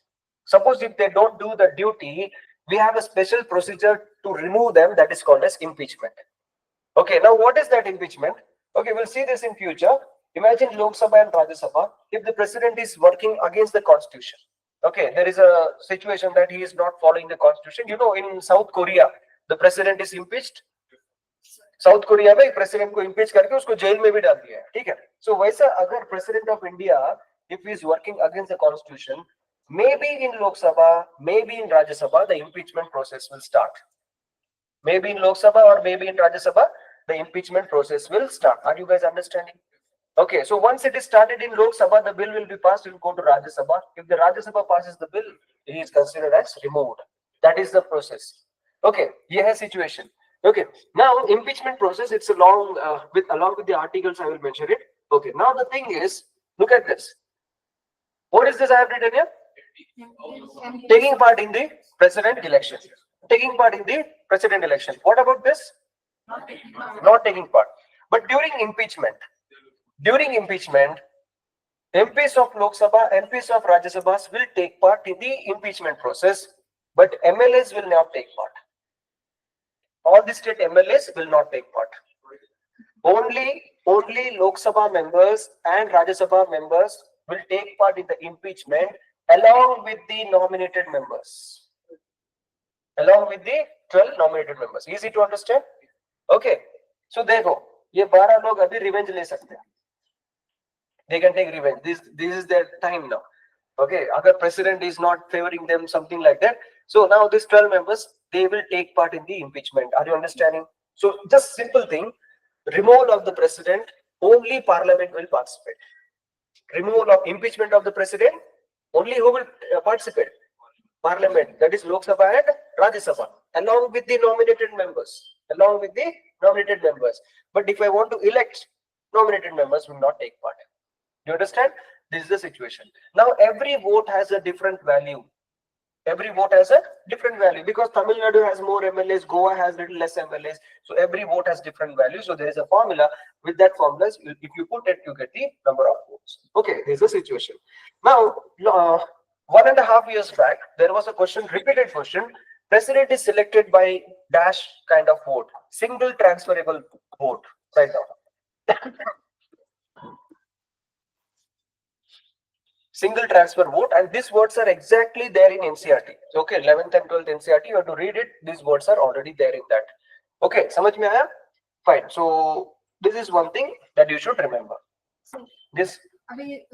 Suppose if they don't do the duty, we have a special procedure to remove them, that is called as impeachment. Okay, now what is that impeachment? Okay, we'll see this in future. Imagine Lok Sabha and Rajya Sabha, if the president is working against the constitution. Okay, there is a situation that he is not following the constitution. You know, in South Korea, the president is impeached. South Korea में president को impeach करके उसको jail में भी डाल दिया है, ठीक है? So वैसा अगर president of India, if he is working against the constitution, maybe in Lok Sabha, maybe in Rajya Sabha, the impeachment process will start. Maybe in Lok Sabha or maybe in Rajya Sabha, the impeachment process will start. Are you guys understanding? Okay, so once it is started in Lok Sabha, the bill will be passed, it will go to Rajya Sabha. If the Rajya Sabha passes the bill, it is considered as removed. That is the process. Okay, ये है situation. Okay, now impeachment process, it's a long, along with the articles I will mention it. Okay, now the thing is, look at this. What is this I have written here? Taking part in the president election. Taking part in the president election. What about this? Not taking part. But during impeachment, MPs of Lok Sabha, MPs of Rajya Sabha will take part in the impeachment process, but MLAs will not take part. All the state MLAs will not take part. Only Lok Sabha members and Rajya Sabha members will take part in the impeachment along with the nominated members. Along with the 12 nominated members. Easy to understand? Okay. So देखो, ये 12 लोग अभी revenge ले सकते हैं. They can take revenge. This is their time now. Okay. अगर president is not favoring them, something like that. So now these 12 members, they will take part in the impeachment. Are you understanding? So just simple thing, removal of the president only parliament will participate. Removal of impeachment of the president, only who will participate? Parliament, that is Lok Sabha and Rajya Sabha, along with the nominated members. Along with the nominated members. But if I want to elect, nominated members will not take part. You understand? This is the situation. Now every vote has a different value. Every vote has a different value because Tamil Nadu has more MLAs, Goa has little less MLAs. So every vote has different value. So there is a formula. With that formula, if you put it, you get the number of votes. Okay, this is the situation. Now, 1.5 years back, there was a question, repeated question. President is selected by dash kind of vote, single transferable vote. Right now. Single transfer vote, and these words are exactly there in NCERT. So, okay, 11th and 12th NCERT, you have to read it. These words are already there in that. Okay, samajh mein aaya? Fine. So this is one thing that you should remember. So, This अभी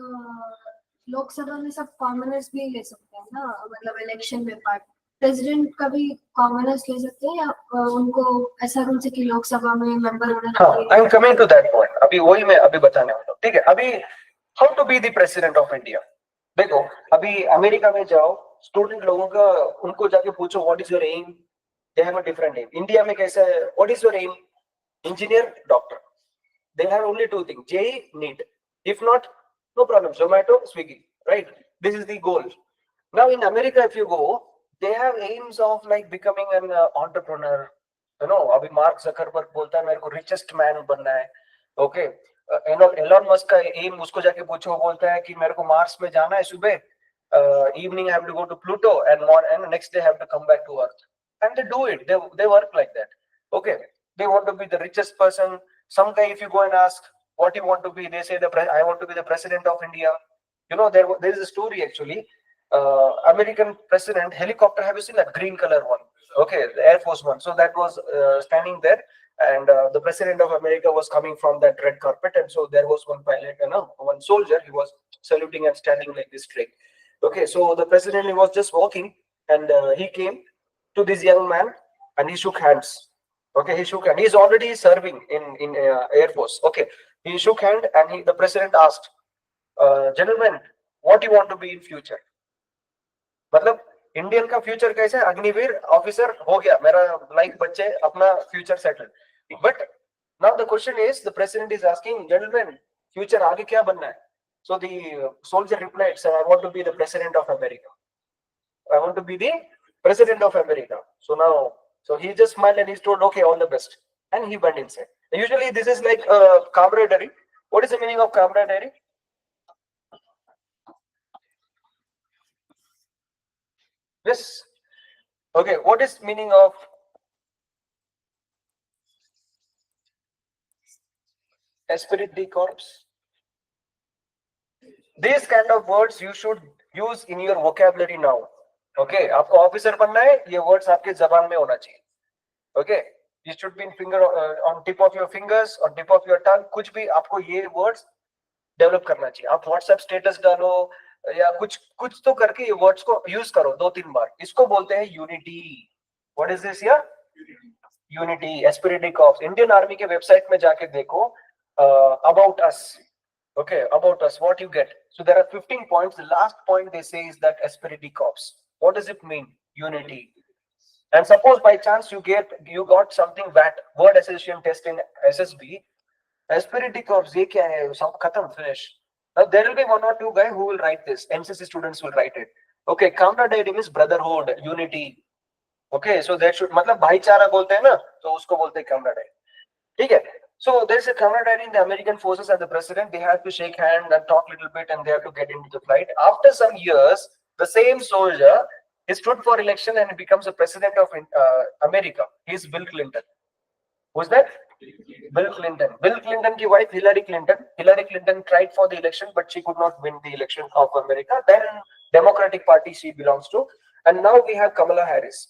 लोकसभा में सब commoners भी ले सकते हैं ना, मतलब election में पार्ट प्रेसिडेंट का भी कॉमनर्स ले सकते हैं या उनको ऐसा रूल है कि लोकसभा में मेंबर होना चाहिए? I am coming to that point. अभी वही मैं अभी बताने वाला हूँ. ठीक है, अभी how to be the president of India. देखो, अभी अमेरिका में जाओ, स्टूडेंट लोगों का उनको जाके पूछो what is your aim, they have a different aim. India में कैसा है, what is your aim? Engineer, doctor. They have only two things, JEE, NEET. If not, no problem, Zomato, Swiggy, right? This is the goal. Now in America, if you go, they have aims of like becoming an entrepreneur. You know, अभी Mark Zuckerberg बोलता है मेरे को richest man बनना है. Okay, Elon Musk का aim, उसको जाके पूछो, बोलता है कि मेरे को मार्स में जाना है सुबह, evening I have to go to Pluto and next day I have to come back to Earth. And they do it. They work like that. Okay, they want to be the richest person. Some guy, if you go and ask what you want to be, they say I want to be the president of India. You know, there is a story actually. American president helicopter. Have you seen that green color one? Okay, the Air Force one. So that was standing there, and the president of America was coming from that red carpet, and so there was one pilot, one soldier. He was saluting and standing like this straight. Okay, so the president, he was just walking, and he came to this young man, and he shook hands. Okay, he shook hand. He's already serving in Air Force. Okay, he shook hand, and the president asked, "Gentlemen, what do you want to be in future?" मतलब Indian का future कैसे, Agniveer officer हो गया मेरा, like बच्चे अपना future settle. But now the question is, the president is asking, "gentleman, future आगे क्या बनना है?" So the soldier replied, "Sir, I want to be the president of America. I want to be the president of America." So he just smiled and he told, "Okay, all the best." And he went inside. Usually this is like camaraderie. What is the meaning of camaraderie? Yes. Okay, what is meaning of esprit de corps? These kind of words you should use in your vocabulary now. Okay, आपको officer बनना है, ये words आपके जबान में होना चाहिए. Okay, you should be in finger on tip of your fingers, on tip of your tongue. कुछ भी आपको ये words डेवलप करना चाहिए. आप WhatsApp स्टेटस डालो या कुछ तो करके ये वर्ड्स को यूज करो 2-3 बार. इसको बोलते हैं unity. What is this here? Unity, Spirit D corps. Indian army के वेबसाइट में जाके देखो, about us. Okay, about us, what you get. So there are 15 points. The last point they say is that esprit de corps. What does it mean? Unity. And suppose by chance you got something that word association test in SSB, esprit de corps, ये क्या है? सब खत्म, finish. Now there will be 1 or 2 guy who will write this. NCC students will write it. Okay, camaraderie means brotherhood, unity. Okay, so that should, मतलब भाईचारा बोलते हैं ना, तो उसको बोलते हैं camaraderie. ठीक है? So there is a camaraderie in the American forces and the president. They have to shake hand and talk a little bit, and they have to get into the flight. After some years, the same soldier is stood for election and becomes the president of America. He is Bill Clinton. Who's that? Bill Clinton. Bill Clinton की wife Hillary Clinton. Hillary Clinton tried for the election, but she could not win the election of America. Then Democratic Party she belongs to, and now we have Kamala Harris,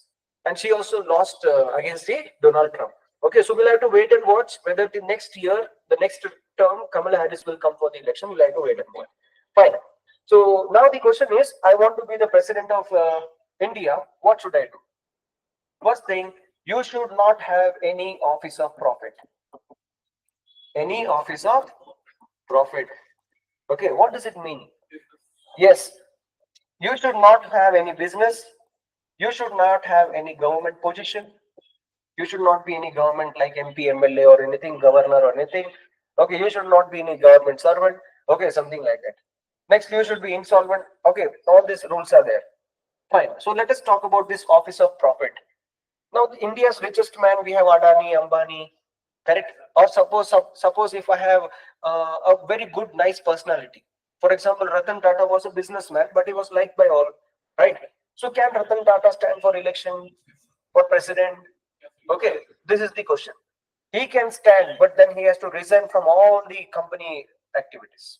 and she also lost against the Donald Trump. Okay, so we'll have to wait and watch whether the next year, the next term, Kamala Harris will come for the election. We'll have to wait and watch. Fine. So now the question is, I want to be the president of India. What should I do? First thing, you should not have any office of profit. Any office of profit. Okay, what does it mean? Yes, you should not have any business. You should not have any government position. You should not be any government like MP, MLA or anything, governor or anything. Okay, you should not be any government servant. Okay, something like that. Next, you should be insolvent. Okay, all these rules are there. Fine. So let us talk about this office of profit. Now, India's richest man, we have Adani, Ambani, correct? Or suppose if I have a very good, nice personality. For example, Ratan Tata was a businessman, but he was liked by all, right? So can Ratan Tata stand for election for president? Okay, this is the question. He can stand, but then he has to resign from all the company activities.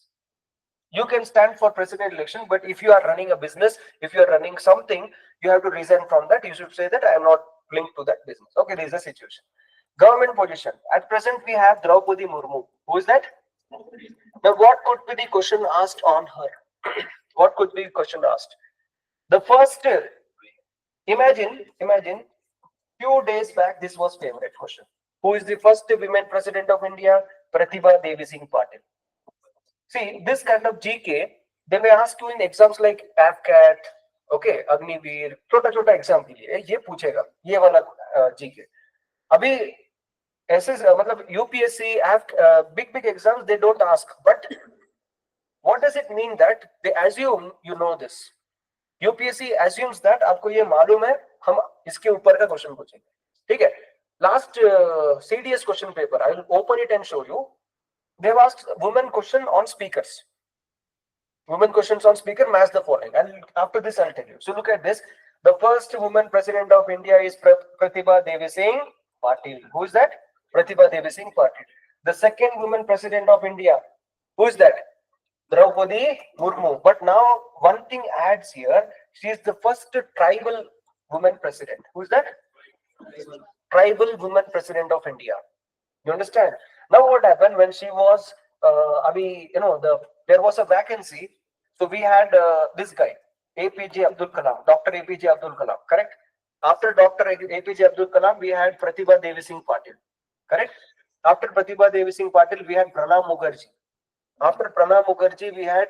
You can stand for president election, but if you are running a business, if you are running something, you have to resign from that. You should say that I am not linked to that business. Okay, this is the situation. Government position. At present, we have Draupadi Murmu. Who is that? Now, what could be the question asked on her? What could be the question asked? The first, imagine, few days back, this was favorite question. Who is the first women president of India? Pratibha Devi Singh Patil. See, this kind of GK, they may ask you in exams like AFCAT, okay, Agniveer, छोटा exam के लिए ये पूछेगा, ये वाला GK. अभी ऐसे मतलब UPSC, big exams they don't ask, but what does it mean that they assume you know this? UPSC assumes that आपको ये मालूम है, हम इसके ऊपर का क्वेश्चन पूछेंगे, ठीक है? Last CDS question paper, I will open it and show you. They have asked women question on speakers. Women questions on speaker match the following. And after this, I'll tell you. So look at this. The first woman president of India is Pratibha Devi Singh Patil. Who is that? Pratibha Devi Singh Patil. The second woman president of India. Who is that? Draupadi Murmu. But now one thing adds here. She is the first tribal woman president. Who is that? Tribal woman president of India. You understand? Now what happened when she was, there was a vacancy. So we had this guy, APJ Abdul Kalam, Dr. APJ Abdul Kalam, correct? After Dr. APJ Abdul Kalam, we had Pratibha Devi Singh Patil, correct? After Pratibha Devi Singh Patil, we had Pranab Mukherjee. After Pranab Mukherjee, we had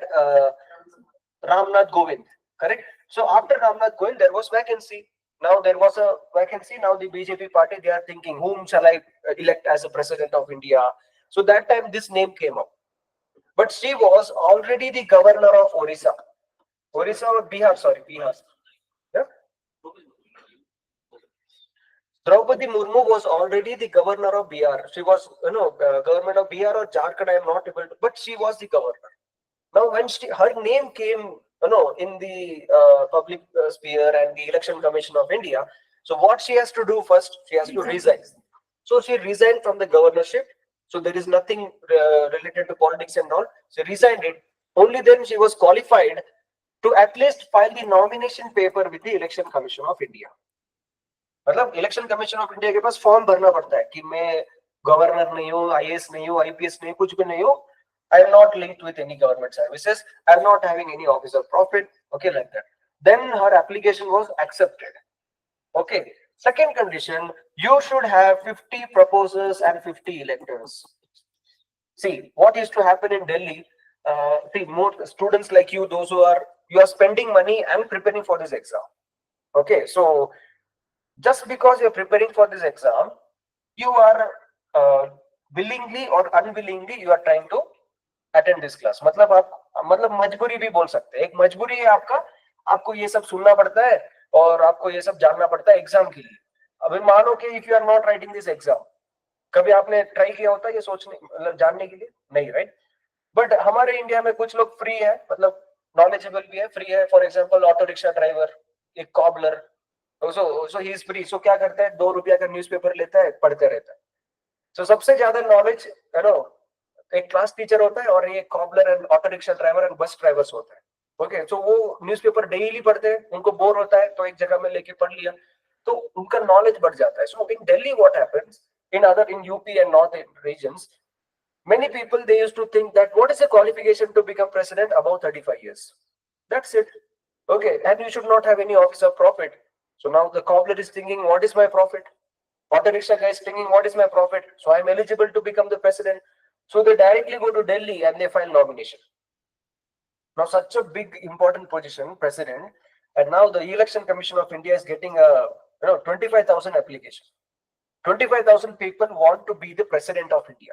Ramnath Govind, correct? So after Ramnath Govind, there was vacancy. Now there was a vacancy. Now the BJP party, they are thinking, whom shall I elect as a president of India? So that time this name came up. But she was already the governor of Orissa. Orissa or Bihar, sorry, Bihar. Yeah? Draupadi Murmu was already the governor of Bihar. She was, government of Bihar or Jharkhand, I am not able to, but she was the governor. Now when her name came, in the public sphere and the Election Commission of India. So what she has to do first, she has to resign. So she resigned from the governorship. So there is nothing related to politics and all. She resigned it. Only then she was qualified to at least file the nomination paper with the Election Commission of India. मतलब Election Commission of India के पास form भरना पड़ता है कि मैं governor नहीं हूँ, IAS नहीं हूँ, IPS नहीं, कुछ भी नहीं हूँ. I am not linked with any government services. I am not having any office of profit. Okay, like that. Then her application was accepted. Okay. Second condition, you should have 50 proposers and 50 electors. See, what used to happen in Delhi, see, more students like you, those who are, you are spending money and preparing for this exam. Okay, so just because you're preparing for this exam, you are willingly or unwillingly, you are trying to attend this class. मतलब मजबूरी भी बोल सकते हैं. एक मजबूरी है आपको ये सब सुनना पड़ता है और आपको ये सब जानना पड़ता है एग्जाम के लिए. अभी मानो कि if you are not writing this exam, कभी आपने ट्राई किया होता है ये सोचने मतलब जानने के लिए? नहीं, राइट? बट हमारे इंडिया में कुछ लोग फ्री है, मतलब नॉलेजेबल भी है, फ्री है. For example auto rickshaw driver, एक cobbler, so he is free. So क्या करता है, 2 रुपया का न्यूज़पेपर लेता है, पढ़ते रहता है. सो सबसे ज्यादा नॉलेज एक क्लास टीचर होता है और ये cobbler and auto rickshaw driver and bus drivers होता है. ओके, सो वो न्यूज़पेपर डेली पढ़ते हैं, उनको बोर होता है तो एक जगह में लेके पढ़ लिया तो उनका नॉलेज बढ़ जाता है. So in Delhi what happens, in UP and north regions, many people they used to think that what is the qualification to become president? Above 35 years. That's it. Okay, and you should not have any office of profit. So now the cobbler is thinking, what is my profit? Auto rickshaw guy is thinking, what is my profit? So I am eligible to become the president. So they directly go to Delhi and they file nomination. Now such a big important position, president, and now the Election Commission of India is getting a 25,000 application. 25,000 people want to be the president of India.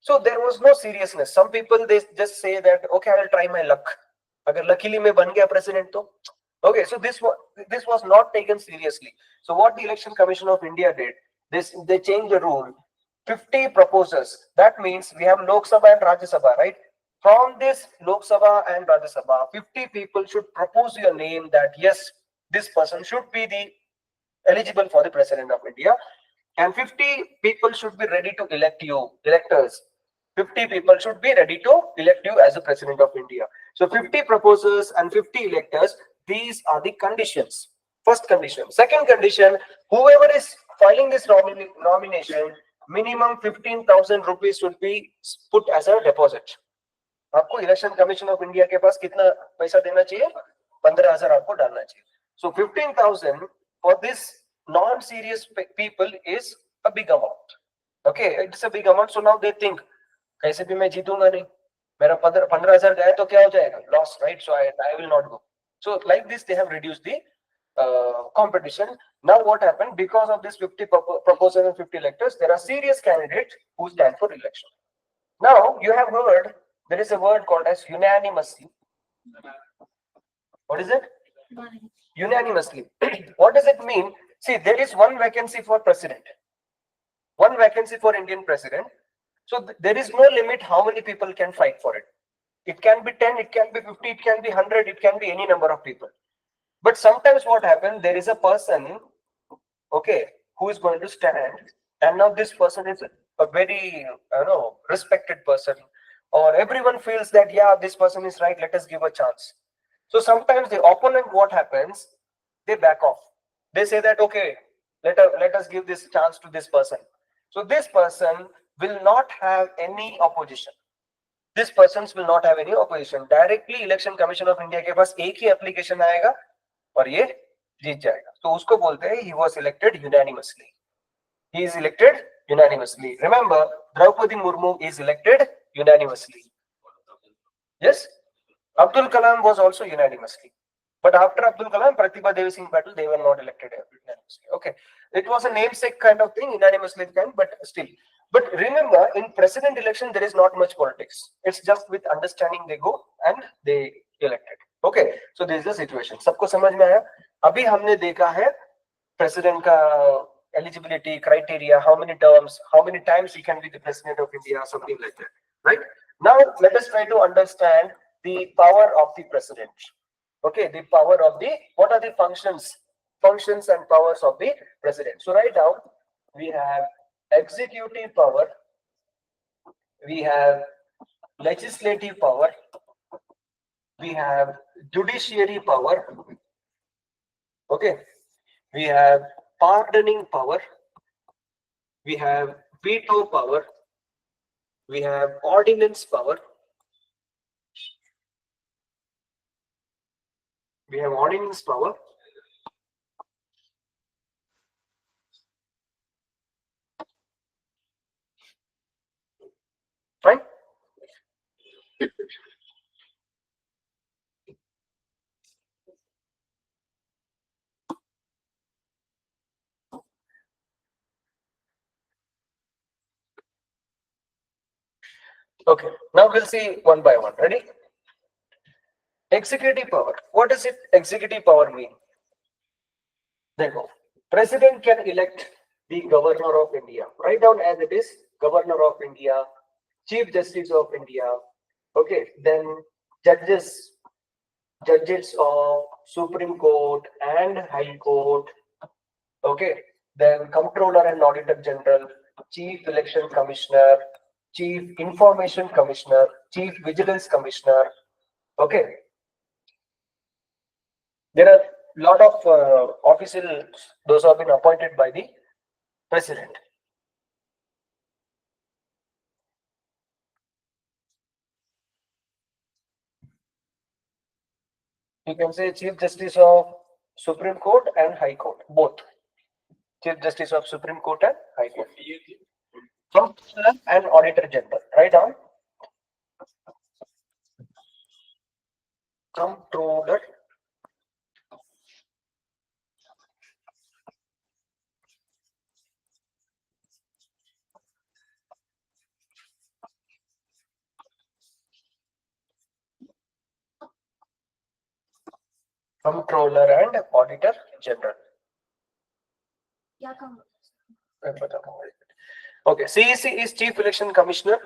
So there was no seriousness. Some people they just say that okay, I will try my luck. Agar luckily मैं बन गया president तो okay. So this was not taken seriously. So what the Election Commission of India did, they changed the rule. 50 proposers. That means we have Lok Sabha and Rajya Sabha, right? From this Lok Sabha and Rajya Sabha, 50 people should propose your name that yes, this person should be the eligible for the president of India. And 50 people should be ready to elect you, electors. 50 people should be ready to elect you as the president of India. So 50 proposers and 50 electors, these are the conditions. First condition. Second condition, whoever is filing this nomination, minimum 15,000 rupees should be put as a deposit. आपको election commission of India के पास कितना पैसा देना चाहिए? 15,000 आपको डालना चाहिए. So 15,000 for this non-serious people is a big amount. Okay, it's a big amount. So now they think, कैसे भी मैं जीतूंगा नहीं, मेरा 15,000 गया तो क्या हो जाएगा? Loss, right? So I will not go. So like this, they have reduced the competition. Now what happened? Because of this 50 proposals and 50 electors, there are serious candidates who stand for election. Now you have heard there is a word called as unanimously. What is it? Unanimously. What does it mean? See, there is one vacancy for president, one vacancy for Indian president. So there is no limit how many people can fight for it. It can be 10, it can be 50, it can be 100, it can be any number of people. But sometimes what happens, there is a person, okay, who is going to stand, and now this person is a very, respected person, or everyone feels that, yeah, this person is right, let us give a chance. So sometimes the opponent, what happens, they back off. They say that, okay, let us give this chance to this person. So this person will not have any opposition. This persons will not have any opposition. Directly Election Commission of India के पास एक ही application आएगा और ये जीत जाएगा. तो उसको बोलते हैं he was elected unanimously. He is elected unanimously. Remember, Draupadi Murmu is elected unanimously. Yes, Abdul Kalam was also unanimously. But after Abdul Kalam, Pratibha Devi Singh Patil, they were not elected unanimously. Okay, it was a namesake kind of thing, unanimously kind, but still. But remember, in president election, there is not much politics. It's just with understanding they go and they elected. Okay, so this is the situation. सबको समझ में आया? अभी हमने देखा है president का eligibility criteria, how many terms, how many times he can be the president of India, something like that, right? Now let us try to understand the power of the president. Okay, the power of the, what are the functions and powers of the president? So right now we have executive power, we have legislative power, we have judiciary power, okay, we have pardoning power, we have veto power, we have ordinance power, we have ordinance power, fine. Okay, now we'll see one by one. Ready? Executive power. What does it executive power mean? देखो, president can elect the governor of India. Write down as it is: governor of India, chief justice of India. Okay, then judges of Supreme Court and High Court. Okay, then comptroller and auditor general, chief election commissioner, chief information commissioner, chief vigilance commissioner. Okay, there are a lot of officials, those have been appointed by the president. You can say chief justice of Supreme Court and High Court, both. Chief justice of Supreme Court and High Court. Comptroller and auditor general, Write down. Controller. Controller and Auditor General. क्या काम होता है? Okay, CEC is Chief Election Commissioner,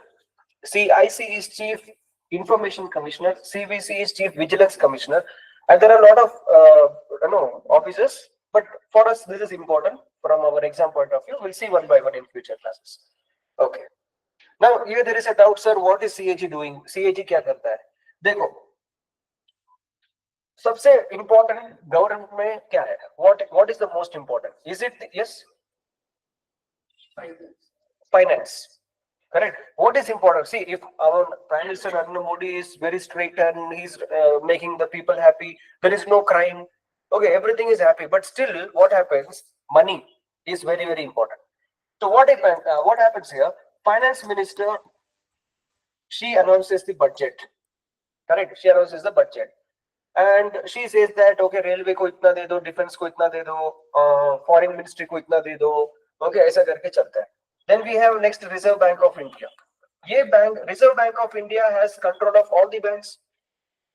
CIC is Chief Information Commissioner, CVC is Chief Vigilance Commissioner, and there are a lot of officers. But for us, this is important from our exam point of view. We'll see one by one in future classes. Okay. Now here there is a doubt, sir. What is CAG doing? CAG क्या करता है? देखो, सबसे important government में क्या है? What is the most important? Is it yes? Finance. Correct. What is important? See, if our Prime Minister Narendra Modi is very strict and he's making the people happy, there is no crime. Okay, everything is happy. But still, what happens? Money is very, very important. So what happens here? Finance Minister, she announces the budget. Correct. She announces the budget. And she says that okay, railway को इतना दे दो, defense को इतना दे दो, foreign ministry को इतना दे दो. Okay, ऐसा करके चलता है. Then we have next Reserve Bank of India. Reserve Bank of India has control of all the banks.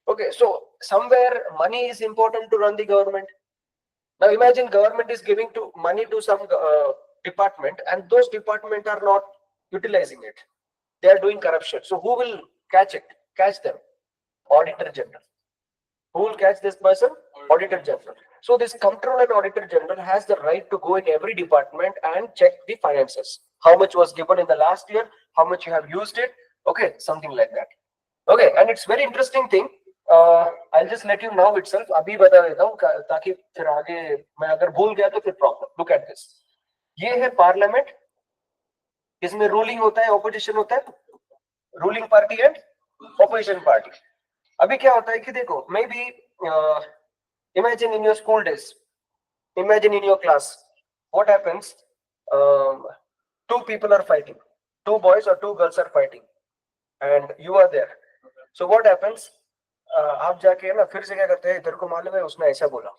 Okay, so somewhere money is important to run the government. Now imagine government is giving money to some department and those departments are not utilizing it. They are doing corruption. So who will catch them? Auditor General. Who will catch this person? Auditor General. So this Comptroller and Auditor General has the right to go in every department and check the finances. How much was given in the last year? How much you have used it? Okay, something like that. Okay, and it's very interesting thing. I'll just let you know itself. अभी बता देता हूँ ताकि फिर आगे मैं अगर भूल गया तो फिर problem. Look at this. ये है Parliament. इसमें ruling होता है, opposition होता है. Ruling party and opposition party. अभी क्या होता है कि देखो, maybe imagine in your school days, imagine in your class, what happens? Two people are fighting, two boys or two girls are fighting, and you are there. So what happens? आप जाके ना फिर से क्या करते हैं? तेरे को मालूम है उसने ऐसा बोला.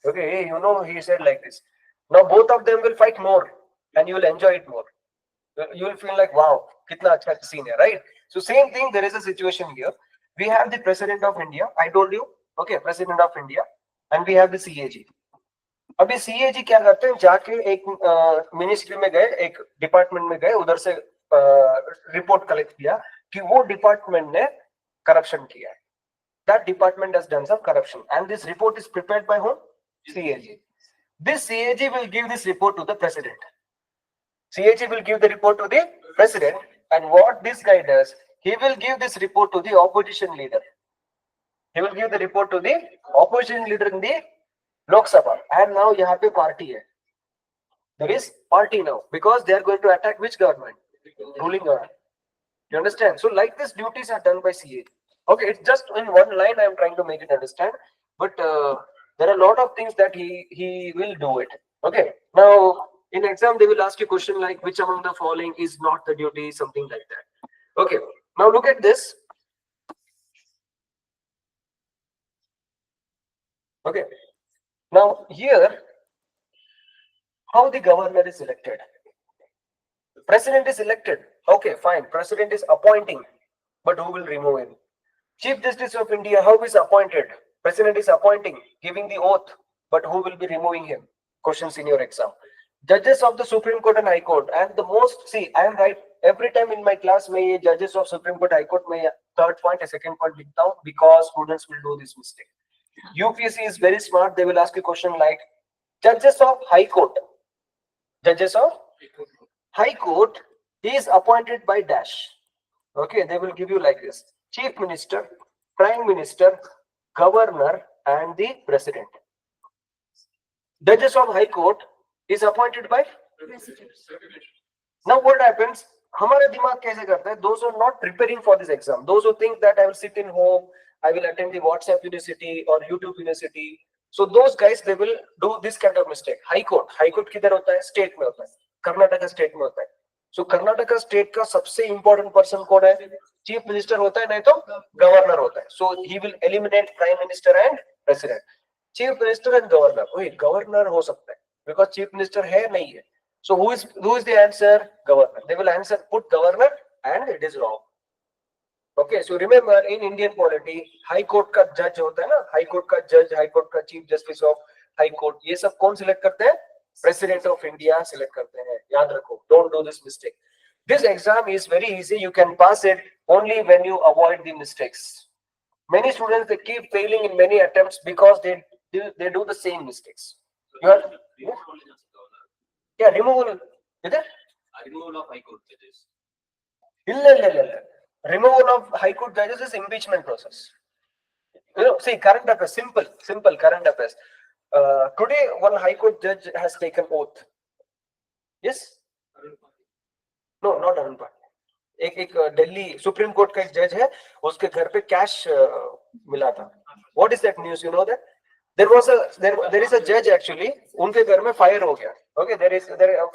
Okay, hey, you know he said like this. Now both of them will fight more, and you will enjoy it more. You will feel like wow, कितना अच्छा scene है, right? So same thing. There is a situation here. We have the President of India. I told you, okay, President of India, and we have the CAG. अभी CAG क्या करते हैं? जाके एक ministry में गए, एक डिपार्टमेंट में गए, उधर से रिपोर्ट कलेक्ट किया कि वो डिपार्टमेंट ने करप्शन किया है. That department has done some corruption, and this report is prepared by whom? CAG. This CAG will give this report to the president. CAG will give the report to the president, and what this guy does, he will give this report to the opposition leader. He will give the report to the opposition leader in the Lok Sabha. And now यहाँ पे party है. There is party now because they are going to attack which government? Ruling government. You understand? So like this, duties are done by CAG. Okay, it's just in one line I am trying to make it understand, but there are a lot of things that he will do it. Okay, now in exam they will ask you a question like which among the following is not the duty, something like that. Okay, now look at this. Okay, now here how the governor is elected. President is elected. Okay, fine. President is appointing, but who will remove him? Chief Justice of India, how is appointed? President is appointing, giving the oath, but who will be removing him? Questions in your exam. Judges of the Supreme Court and High Court, and the most, see, I am right every time in my class. May judges of Supreme Court, High Court, may third point, a second point, lift down because students will do this mistake. UPSC is very smart. They will ask a question like judges of High Court. Judges of High Court is appointed by dash. Okay, they will give you like this. Chief Minister, Prime Minister, Governor, and the President. Judges of High Court is appointed by President. Now what happens? हमारा दिमाग कैसे करता है? Those who are not preparing for this exam, those who think that I will sit in home, I will attend the WhatsApp University or YouTube University. So those guys, they will do this kind of mistake. High Court किधर होता है? State में होता है. Karnataka state में होता है. सो Karnataka state का सबसे इंपॉर्टेंट पर्सन कौन है? चीफ मिनिस्टर होता है, नहीं तो गवर्नर होता है. So he will eliminate prime minister and president. Chief minister and governor. वही गवर्नर हो सकता है बिकॉज चीफ मिनिस्टर है नहीं है. So who is the answer? Governor. They will answer put governor and it is wrong. Okay, so remember in Indian polity, high court का judge होता है ना, high court का judge, high court का chief justice of high court, ये सब कौन select करते हैं? President of India select करते हैं. याद रखो, don't do this mistake. This exam is very easy. You can pass it only when you avoid the mistakes. Many students they keep failing in many attempts because they do the same mistakes. You are yeah, removal. Is it? Removal of high court judges. Illa. Removal of high court judges is impeachment process. You know, see, current affairs, simple current affairs. Today, one high court judge has taken oath. Yes? No, not Arun Pandey. एक Delhi supreme court का एक जज है, उसके घर पे cash मिला था. What is that news? You know that? There is a judge actually. उनके घर में फायर हो गया. Okay,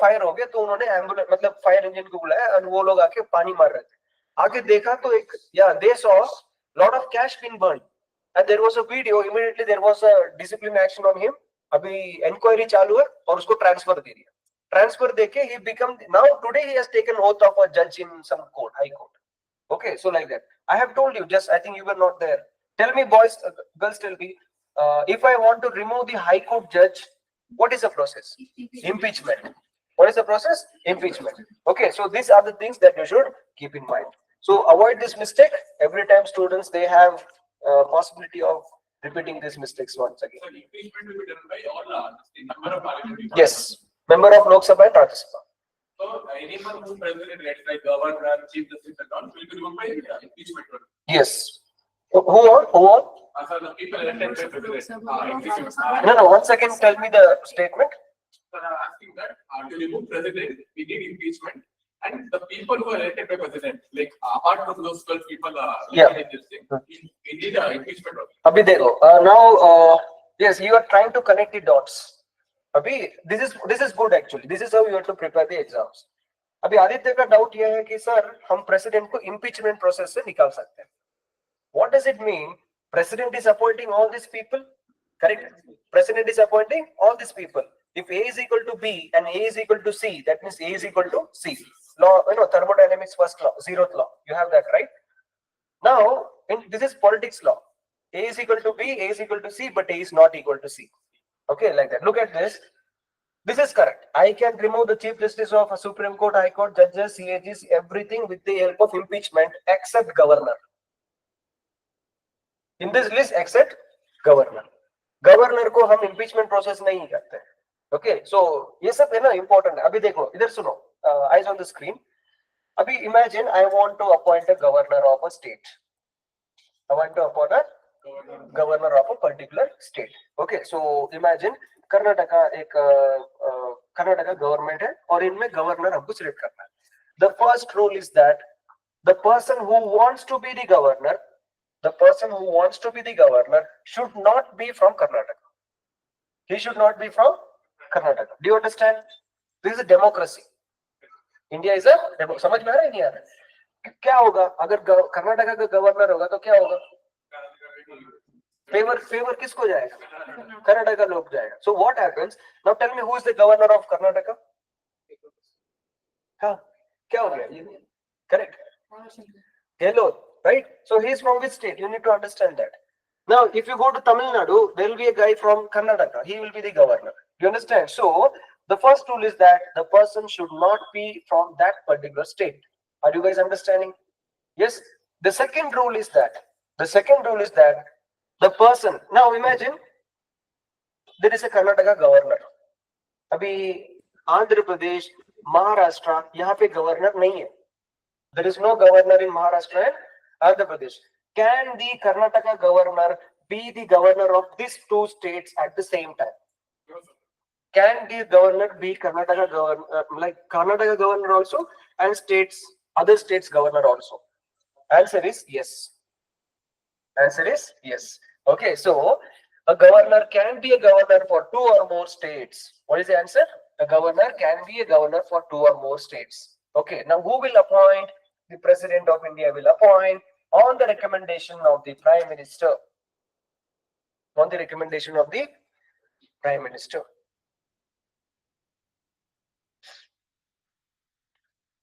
फायर हो गया तो उन्होंने एम्बुलेंस मतलब फायर इंजन को बुलाया और वो लोग आके पानी मार रहे थे. आके देखा तो एक they saw lot of cash being burned and there was a video. Immediately there was a discipline action on him. अभी इंक्वायरी चालू है और उसको ट्रांसफर दे दिया. ट्रांसफर देके he become now today he has taken oath of a judge in some court, high court. Okay, so like that. I have told you, just I think you were not there. Tell me, boys, girls, tell me. If I want to remove the high court judge, what is the process? Impeachment. What is the process? Impeachment. Okay, so these are the things that you should keep in mind. So avoid this mistake. Every time students, they have possibility of repeating these mistakes once again. So impeachment will be done by all the member of parliament. Yes, member of Lok Sabha and Rajya Sabha. So anyone who president, let's like governor, chief justice, and all will be removed by impeachment. Yes. Who all? So the people elected by president. Impeachment. No, 1 second, tell me the statement. So I'm asking that to remove president, we need impeachment, and the people who are elected by president, like apart from those 12 people, Yeah. in this thing, we need impeachment. Abhi dekho, now, yes, you are trying to connect the dots. Abhi, this is good actually. This is how you have to prepare the exams. अभी आदित्य का doubt यह है कि sir हम president को impeachment process से निकाल सकते हैं. What does it mean? President is appointing all these people, correct? President is appointing all these people. If A is equal to B and A is equal to C, that means A is equal to C. Law, thermodynamics first law, zeroth law. You have that, right? Now, this is politics law. A is equal to B, A is equal to C, but A is not equal to C. Okay, like that. Look at this. This is correct. I can remove the Chief Justice of a Supreme Court, High Court, judges, CAGs, everything with the help of impeachment except governor. In this list, except governor. Governor को हम impeachment process नहीं करते हैं. Okay, so ये सब है ना important है. अभी देखो, इधर सुनो. Eyes on the screen. अभी imagine I want to appoint a governor of a state. I want to appoint a governor of a particular state. Okay, so imagine Karnataka एक कर्नाटका गवर्नमेंट है और इनमें गवर्नर हमको सिलेक्ट करना है. The first rule is that the person who wants to be the governor should not be from Karnataka. He should not be from Karnataka. Do you understand? This is a democracy. India is a समझ में आ रहा है नहीं आ रहा है? क्या होगा अगर कर्नाटका का गवर्नर होगा तो क्या होगा? फेवर किसको जाएगा? कर्नाटका लोग जाएगा. So what happens? Now tell me who is the governor of Karnataka? हाँ, क्या हो गया? Correct. Hello, right? So he is from which state? You need to understand that. Now, if you go to Tamil Nadu, there will be a guy from Karnataka. He will be the governor. You understand? So the first rule is that the person should not be from that particular state. Are you guys understanding? Yes. The second rule is that the person. Now imagine there is a Karnataka governor. अभी आंध्र प्रदेश, महाराष्ट्र यहाँ पे governor नहीं है. There is no governor in Maharashtra and Andhra Pradesh. Can the Karnataka governor be the governor of these two states at the same time? Can the governor be Karnataka governor, like Karnataka governor also, and other states governor also? Answer is yes. Answer is yes. Okay, so a governor can be a governor for 2 or more states. What is the answer? A governor can be a governor for 2 or more states. Okay, now who will appoint? The President of India will appoint on the recommendation of the Prime Minister. On the recommendation of the Prime Minister.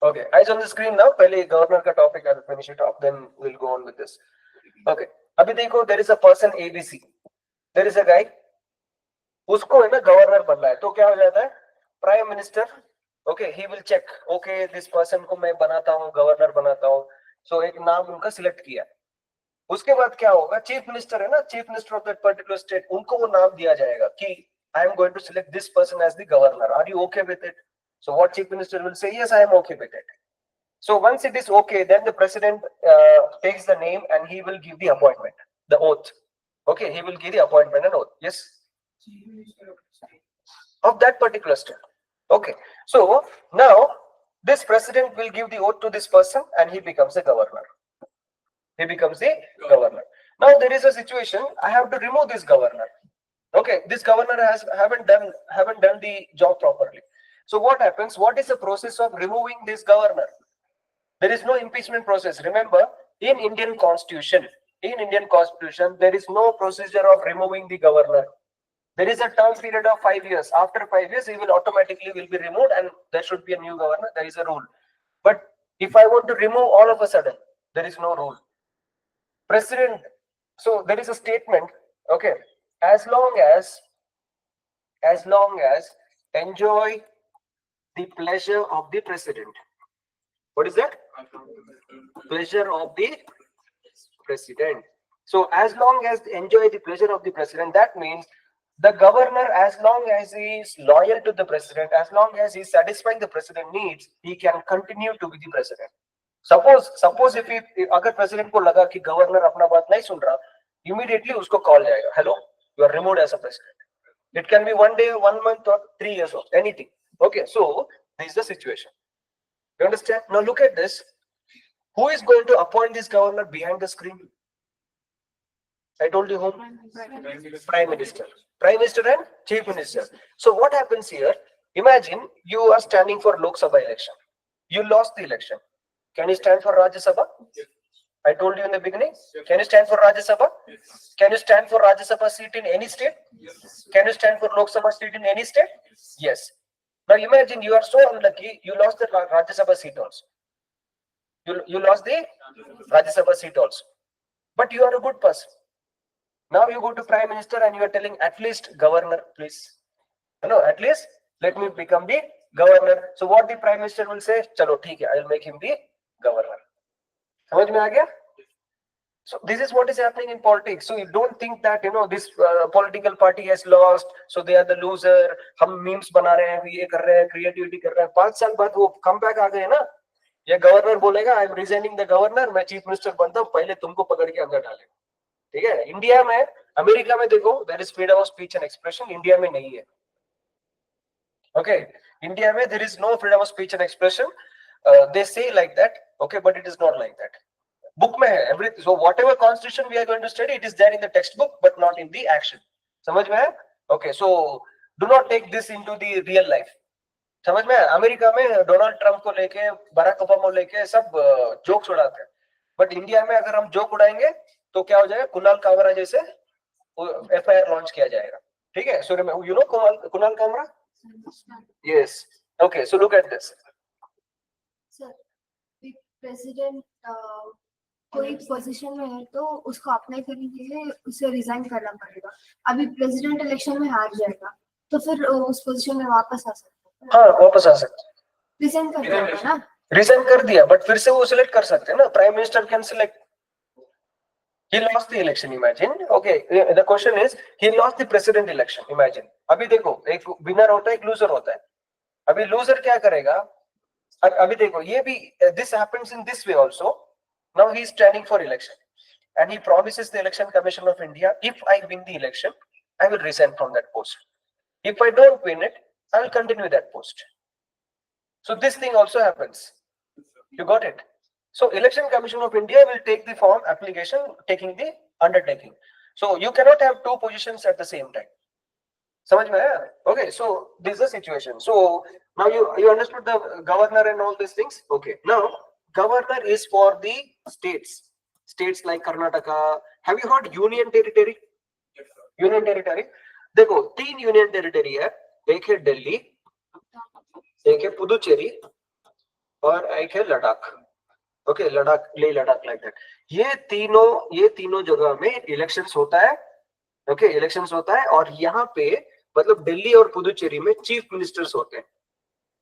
Okay, eyes on the screen now. Pehle governor ka topic, I'll finish it off, then we'll go on with this. Okay, abhi dekho, there is a person ABC. There is a guy, usko है ना governor बनना है, तो क्या हो जाता है? Prime Minister, okay, he will check. Okay, this person को मैं बनाता हूँ, governor बनाता हूँ. So एक नाम उनका select किया. उसके बाद क्या होगा? Chief Minister है ना, Chief Minister of that particular state, उनको वो नाम दिया जाएगा कि I am going to select this person as the governor. Are you okay with it? So what Chief Minister will say? Yes, I am okay with it. So once it is okay, then the President takes the name and he will give the appointment, the oath. Okay, he will give the appointment and oath. Yes, Chief Minister of the state. of that particular state. Okay, so now this President will give the oath to this person and he becomes a governor. He becomes the governor. Now there is a situation, I have to remove this governor. Okay, this governor haven't done the job properly. So what happens? What is the process of removing this governor? There is no impeachment process. Remember, in Indian Constitution, there is no procedure of removing the governor. There is a term period of 5 years. After 5 years, he will automatically be removed and there should be a new governor. There is a rule. But if I want to remove all of a sudden, there is no rule. President, so there is a statement, okay, as long as enjoy the pleasure of the President. What is that? Pleasure of the President. So as long as enjoy the pleasure of the President, that means the governor, as long as he is loyal to the President, as long as he is satisfying the President needs, he can continue to be the President. Suppose if अगर President को लगा कि governor अपना बात नहीं सुन रहा, immediately उसको call जाएगा. Hello, you are removed as a President. It can be 1 day, 1 month, or 3 years, or anything. Okay, so this is the situation. You understand? Now look at this. Who is going to appoint this governor behind the screen? I told you whom? Prime Minister. Prime Minister and Chief Minister. So what happens here? Imagine you are standing for Lok Sabha election. You lost the election. Can you stand for Rajya Sabha? I told you in the beginning. Can you stand for Rajya Sabha? Can you stand for Rajya Sabha seat in any state? Can you stand for Lok Sabha seat in any state? Yes. Now imagine you are so unlucky, you lost the Rajya Sabha seat also. You lost the Rajya Sabha seat also. But you are a good person. Now you go to Prime Minister and you are telling, at least governor, please. No, at least let me become the governor. So what the Prime Minister will say? Chalo, theek hai, I will make him the governor. समझ में आ गया? So this is what is happening in politics. So you don't think that this political party has lost, so they are the loser. हम memes बना रहे हैं, ये कर रहे हैं, creativity कर रहे हैं. 5 साल बाद वो comeback आ गए ना. ये governor बोलेगा, I am resigning the governor, मैं chief minister बनता हूँ, पहले तुमको पकड़ के अंदर डालेगा. ठीक है? इंडिया में, अमेरिका में देखो, there is freedom of speech and expression. India में नहीं है. Okay, इंडिया में there is no freedom of speech and expression. They say like that, okay, but it is not like that. Book में है everything. So whatever constitution we are going to study, it is there in the textbook, but not in the action. समझ में है? Okay, so do not take this into the real life. समझ में है? America में Donald Trump को लेके, Barack Obama को लेके सब जोक्स उड़ाते हैं. बट इंडिया में अगर हम जोक उड़ाएंगे तो क्या हो जाएगा? कुणाल कामरा जैसे FIR लॉन्च किया जाएगा. ठीक है? So you know Kunal Kamra? Yes. Okay, so look at this. Sir, president कोई पोजीशन में है तो उसको अप्लाई करने के लिए उसे रिजाइन करना पड़ेगा. अभी प्रेसिडेंट इलेक्शन में हार जाएगा तो फिर उस पोजीशन में वापस आ सकता है. हाँ, वापस आ सकते हैं. रिजाइन कर दिया होगा ना. रिजाइन कर दिया, बट फिर से वो सिलेक्ट कर सकते हैं ना. Prime minister can select. He lost the election. Imagine. Okay, the question is, he lost the president election. Imagine. अभी देखो, एक विनर होता है, एक लूजर होता है. अभी लूजर क्या करेगा? अभी देखो, ये भी this happens in this way also. Now he is standing for election, and he promises the Election Commission of India, if I win the election, I will resign from that post. If I don't win it, I will continue that post. So this thing also happens. You got it? So Election Commission of India will take the form application, taking the undertaking. So you cannot have 2 positions at the same time. समझ में आया? Okay, so this is the situation. So now you understood the governor and all these things. Okay, now governor is for the states like Karnataka. Have you heard union territory? Union territory देखो 3 union territory है, एक है दिल्ली, एक है पुदुचेरी और एक है Ladakh. Okay, Ladakh, ले लद्दाख लाइक दैट. ये तीनों जगह में इलेक्शंस होता है. ओके, इलेक्शंस होता है और यहाँ पे मतलब दिल्ली और पुदुचेरी में चीफ मिनिस्टर्स होते हैं.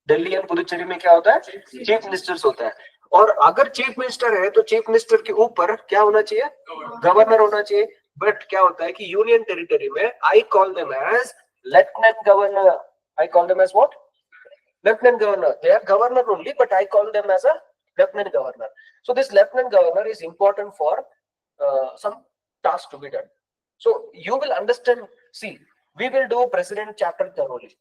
दिल्ली और पुदुचेरी में क्या होता है? चीफ मिनिस्टर्स होता है. और अगर चीफ मिनिस्टर है तो चीफ मिनिस्टर के ऊपर क्या होना चाहिए? गवर्नर होना चाहिए. बट क्या होता है कि यूनियन टेरिटरी में I call them as lieutenant governor. I call them as what? Lieutenant governor. They are governor only, but I call them as a lieutenant governor. So this lieutenant governor is important for some task to be done. So you will understand. See, we will do president chapter thoroughly.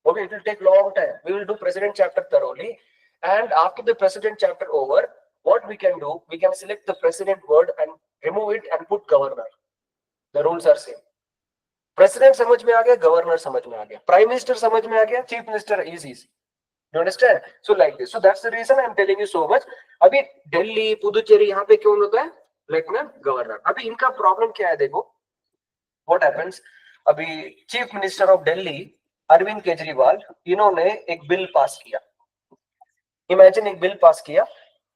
Okay, it will take long time. We will do president chapter thoroughly, and after the president chapter over, what we can do, we can select the president word and remove it and put governor. The rules are same. President समझ में आ गया, governor समझ में आ गया, prime minister समझ में आ गया, chief minister is easy. You understand? So like this. So that's the reason I'm telling you so much. अभी दिल्ली, पुदुचेरी यहाँ पे क्यों होता है? Lieutenant governor. अभी इनका प्रॉब्लम क्या है देखो. What happens? अभी chief minister of Delhi Arvind Kejriwal, इन्होंने एक बिल पास किया. इमेजिन, एक बिल पास किया.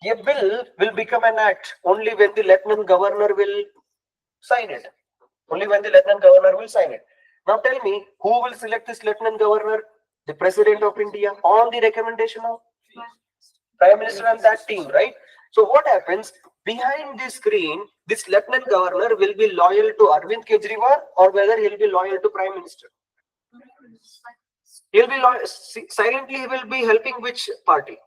ये bill will become an act only when the lieutenant governor will sign it. Only when the lieutenant governor will sign it. Now tell me, who will select this lieutenant governor? The president of India on the recommendation of prime minister and that team, right? So what happens? Behind the screen, this lieutenant governor will be loyal to Arvind Kejriwal or whether he'll be loyal to prime minister. He'll be loyal. Silently he will be helping which party?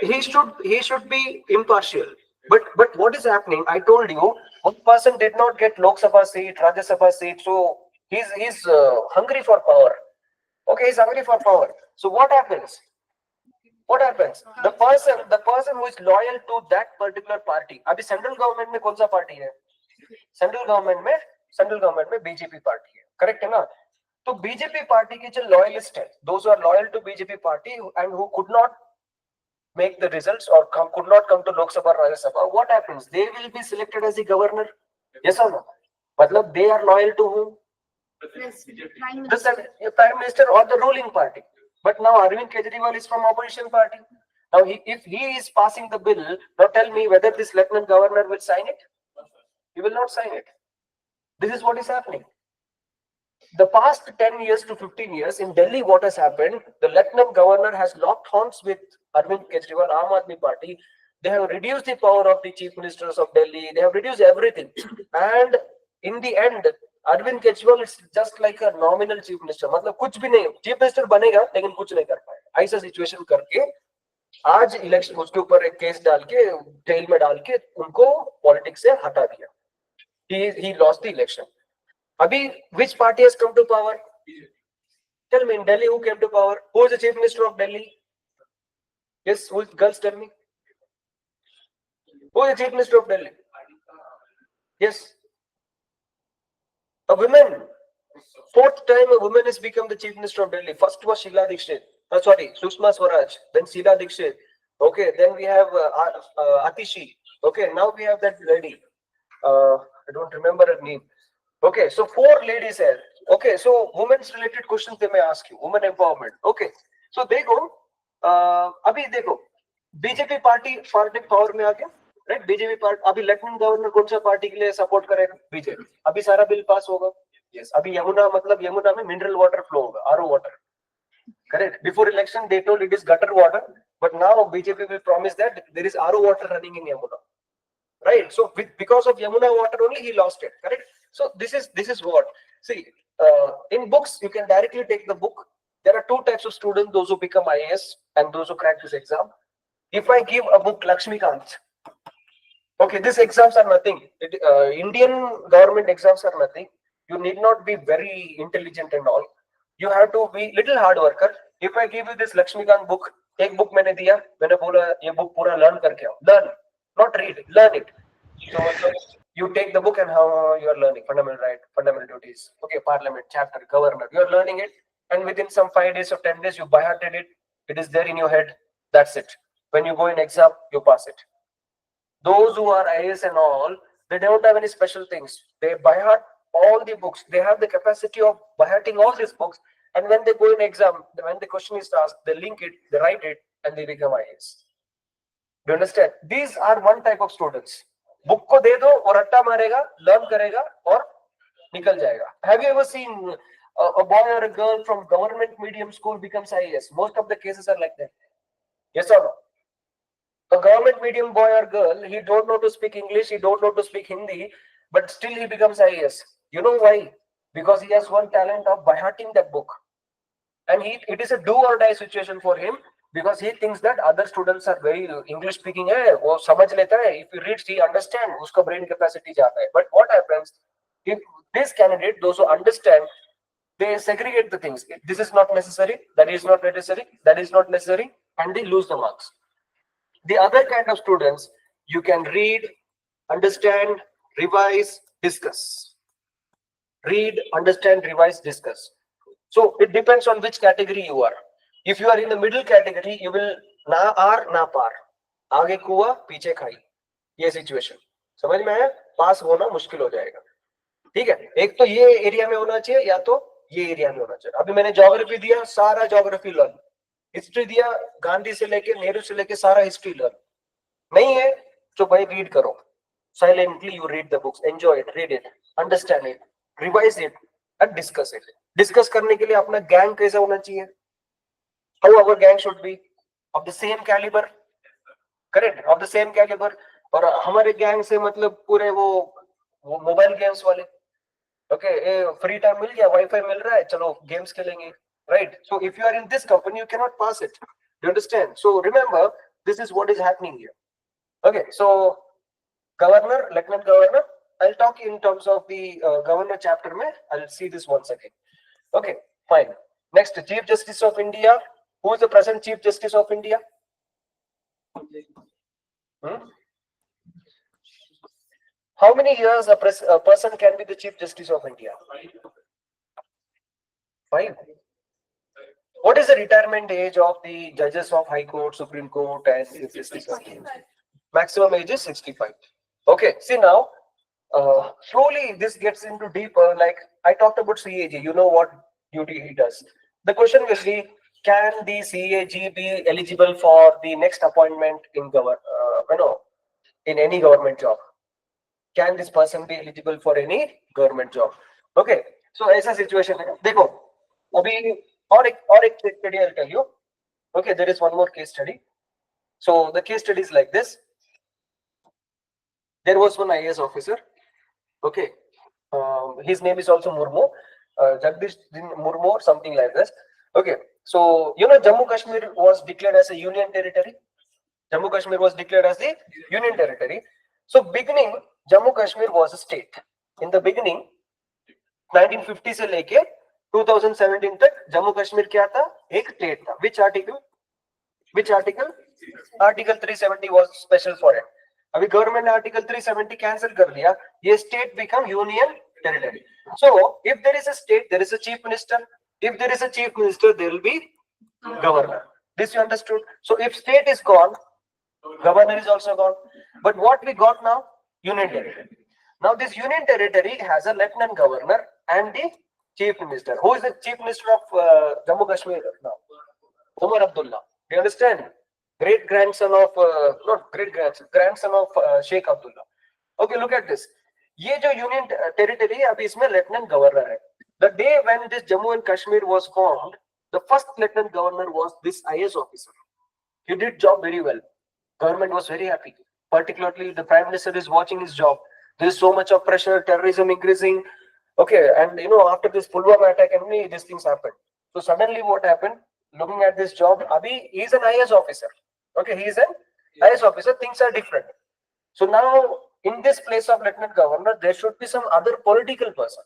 He should be impartial. But what is happening? I told you, one person did not get Lok Sabha seat, Rajya Sabha seat, so he's hungry for power. Okay, he's hungry for power. So what happens? What happens? The person who is loyal to that particular party. अभी central government में कौन सा party है? Central government में BJP party है. Correct है ना? तो बीजेपी पार्टी के जो लॉयलिस्ट है, those who are loyal to BJP party and who could not make the results or could not come to Lok Sabha or Rajya Sabha, what happens? They will be selected as the governor. Yes or no? मतलब they are loyal to whom? The prime minister or the ruling party. But now Arvind Kejriwal is from opposition party. Now if he is passing the bill, now tell me whether this lieutenant governor will sign it? He will not sign it. This is what is happening. The past 10 years to 15 years in Delhi, what has happened? The lieutenant governor has locked horns with Arvind Kejriwal, Aam Aadmi Party. They have reduced the power of the chief ministers of Delhi. They have reduced everything. And in the end, Arvind Kejriwal is just like a nominal chief minister. मतलब कुछ भी नहीं, chief minister बनेगा लेकिन कुछ नहीं कर पाएगा. ऐसा सिचुएशन करके आज इलेक्शन उसके ऊपर एक केस डाल के जेल में डाल के उनको पॉलिटिक्स से हटा दिया. He lost the election. Abhi, which party has come to power? Tell me, in Delhi, who came to power? Who is the chief minister of Delhi? Yes, who is, girls, tell me. Who is the chief minister of Delhi? Yes. A woman. Fourth time a woman has become the chief minister of Delhi. First was Sheila Dikshit. Sushma Swaraj. Then Sheila Dikshit. Okay, then we have Atishi. Okay, now we have that lady. I don't remember her name. Okay, so 4 ladies here. Okay, so women's related questions they may ask you. Women empowerment. Okay, so देखो, अभी देखो, BJP party power में आ गया, right? BJP party अभी lieutenant governor कौन सा party के लिए सपोर्ट करेगा? बीजेपी. अभी सारा बिल पास होगा. यस, अभी यमुना मतलब यमुना में मिनरल वाटर फ्लो होगा, RO water. Correct. Before election, they told it is gutter water, but now BJP will promise that there is RO water running in Yamuna, right? So because of Yamuna water only, he lost it. Correct. So this is what. See, in books you can directly take the book. There are 2 types of students: those who become IAS and those who crack this exam. If I give a book Lakshmikant, okay, these exams are nothing. Indian government exams are nothing. You need not be very intelligent and all. You have to be little hard worker. If I give you this Lakshmikant book, एक book मैंने दिया, मैंने बोला ये book पूरा learn करके आओ. Learn, not read, learn it. So You take the book and how you are learning fundamental right, fundamental duties. Okay, parliament, chapter, governor. You are learning it, and within some 5 days or 10 days, you by hearted it. It is there in your head. That's it. When you go in exam, you pass it. Those who are IAS and all, they don't have any special things. They by heart all the books. They have the capacity of by hearting all these books. And when they go in exam, when the question is asked, they link it, they write it, and they become IAS. Do you understand? These are one type of students. Book को दे दो और रट्टा मारेगा, learn करेगा और निकल जाएगा. Have you ever seen a boy or a girl from government medium school becomes IAS? Most of the cases are like that. Yes or no? A government medium boy or girl, he don't know to speak English, he don't know to speak Hindi, but still he becomes IAS. You know why? Because he has one talent of by hearting that book. And it is a do or die situation for him because he thinks that other students are very English speaking hai, wo samajh leta hai. If he reads, he understands, uska brain capacity jata hai. But what happens, if this candidate, those who understand, they segregate the things. This is not necessary, that is not necessary, that is not necessary, and they lose the marks. The other kind of students, you can read, understand, revise, discuss. Read, understand, revise, discuss. So it depends on which category you are. If you are in the middle category, you will na ar na par. आगे कुआ पीछे खाई. ये situation समझ में आया? पास होना मुश्किल हो जाएगा. ठीक है, एक तो ये एरिया में होना चाहिए या तो ये एरिया में होना चाहिए. अभी मैंने ज्योग्राफी दिया, सारा ज्योग्राफी लर्न. हिस्ट्री दिया, गांधी से लेके नेहरू से लेके सारा हिस्ट्री लर्न. नहीं है तो भाई रीड करो. Silently you read the books, enjoy it, read it, understand it, revise it and discuss it. Discuss करने के लिए अपना गैंग कैसा होना चाहिए? How our gang should be of the same caliber, correct? Of the same caliber. और हमारे gang से मतलब पूरे वो मोबाइल गेम्स वाले. Okay, फ्री टाइम मिल गया, वाईफाई मिल रहा है, चलो गेम्स खेलेंगे, right? So if you are in this company, you cannot pass it. You understand? So remember, this is what is happening here. Okay, so governor, lieutenant governor, I'll talk in terms of the governor chapter. I'll see this once again. Okay, fine. Next, Chief Justice of India. Who is the present Chief Justice of India? How many years a person can be the Chief Justice of India? 5. What is the retirement age of the judges of High Court, Supreme Court, and Chief Justice of India? Maximum age is 65. Okay, see now, slowly this gets into deeper. Like I talked about CAG, you know what duty he does. The question will be, can the CAG be eligible for the next appointment in in any government job? Can this person be eligible for any government job? Okay, so ऐसा situation है. देखो, अभी और एक case study I'll tell you. Okay, there is one more case study. So the case study is like this. There was one IAS officer. Okay, his name is also Murmu, Jagdish Murmu or something like this. Okay, so you know Jammu Kashmir was declared as a union territory. Jammu Kashmir was declared as the union territory. So beginning, Jammu Kashmir was a state. In the beginning, 1950 से लेके 2017 तक Jammu Kashmir क्या था? एक state था. Which article? Which article? Article 370 was special for it. अभी government ने article 370 cancel कर दिया. ये state become union territory. So if there is a state, there is a chief minister. If there is a chief minister, there will be governor. This you understood? So if state is gone, governor is also gone. But what we got now? Union territory. Now this union territory has a lieutenant governor and the chief minister. Who is the chief minister of Jammu Kashmir now? Umar Abdullah. Do you understand? Great grandson of not great grandson of Sheikh Abdullah. Okay, look at this. ये जो union territory है अभी इसमें lieutenant governor है. The day when this Jammu and Kashmir was formed, the first lieutenant governor was this IAS officer. He did job very well. Government was very happy. Particularly the prime minister is watching his job. There is so much of pressure, terrorism increasing. Okay, and you know after this Pulwama attack, and these things happened. So suddenly what happened? Looking at this job, Abhi he is an IAS officer. Okay, he is an IAS officer. Things are different. So now in this place of lieutenant governor, there should be some other political person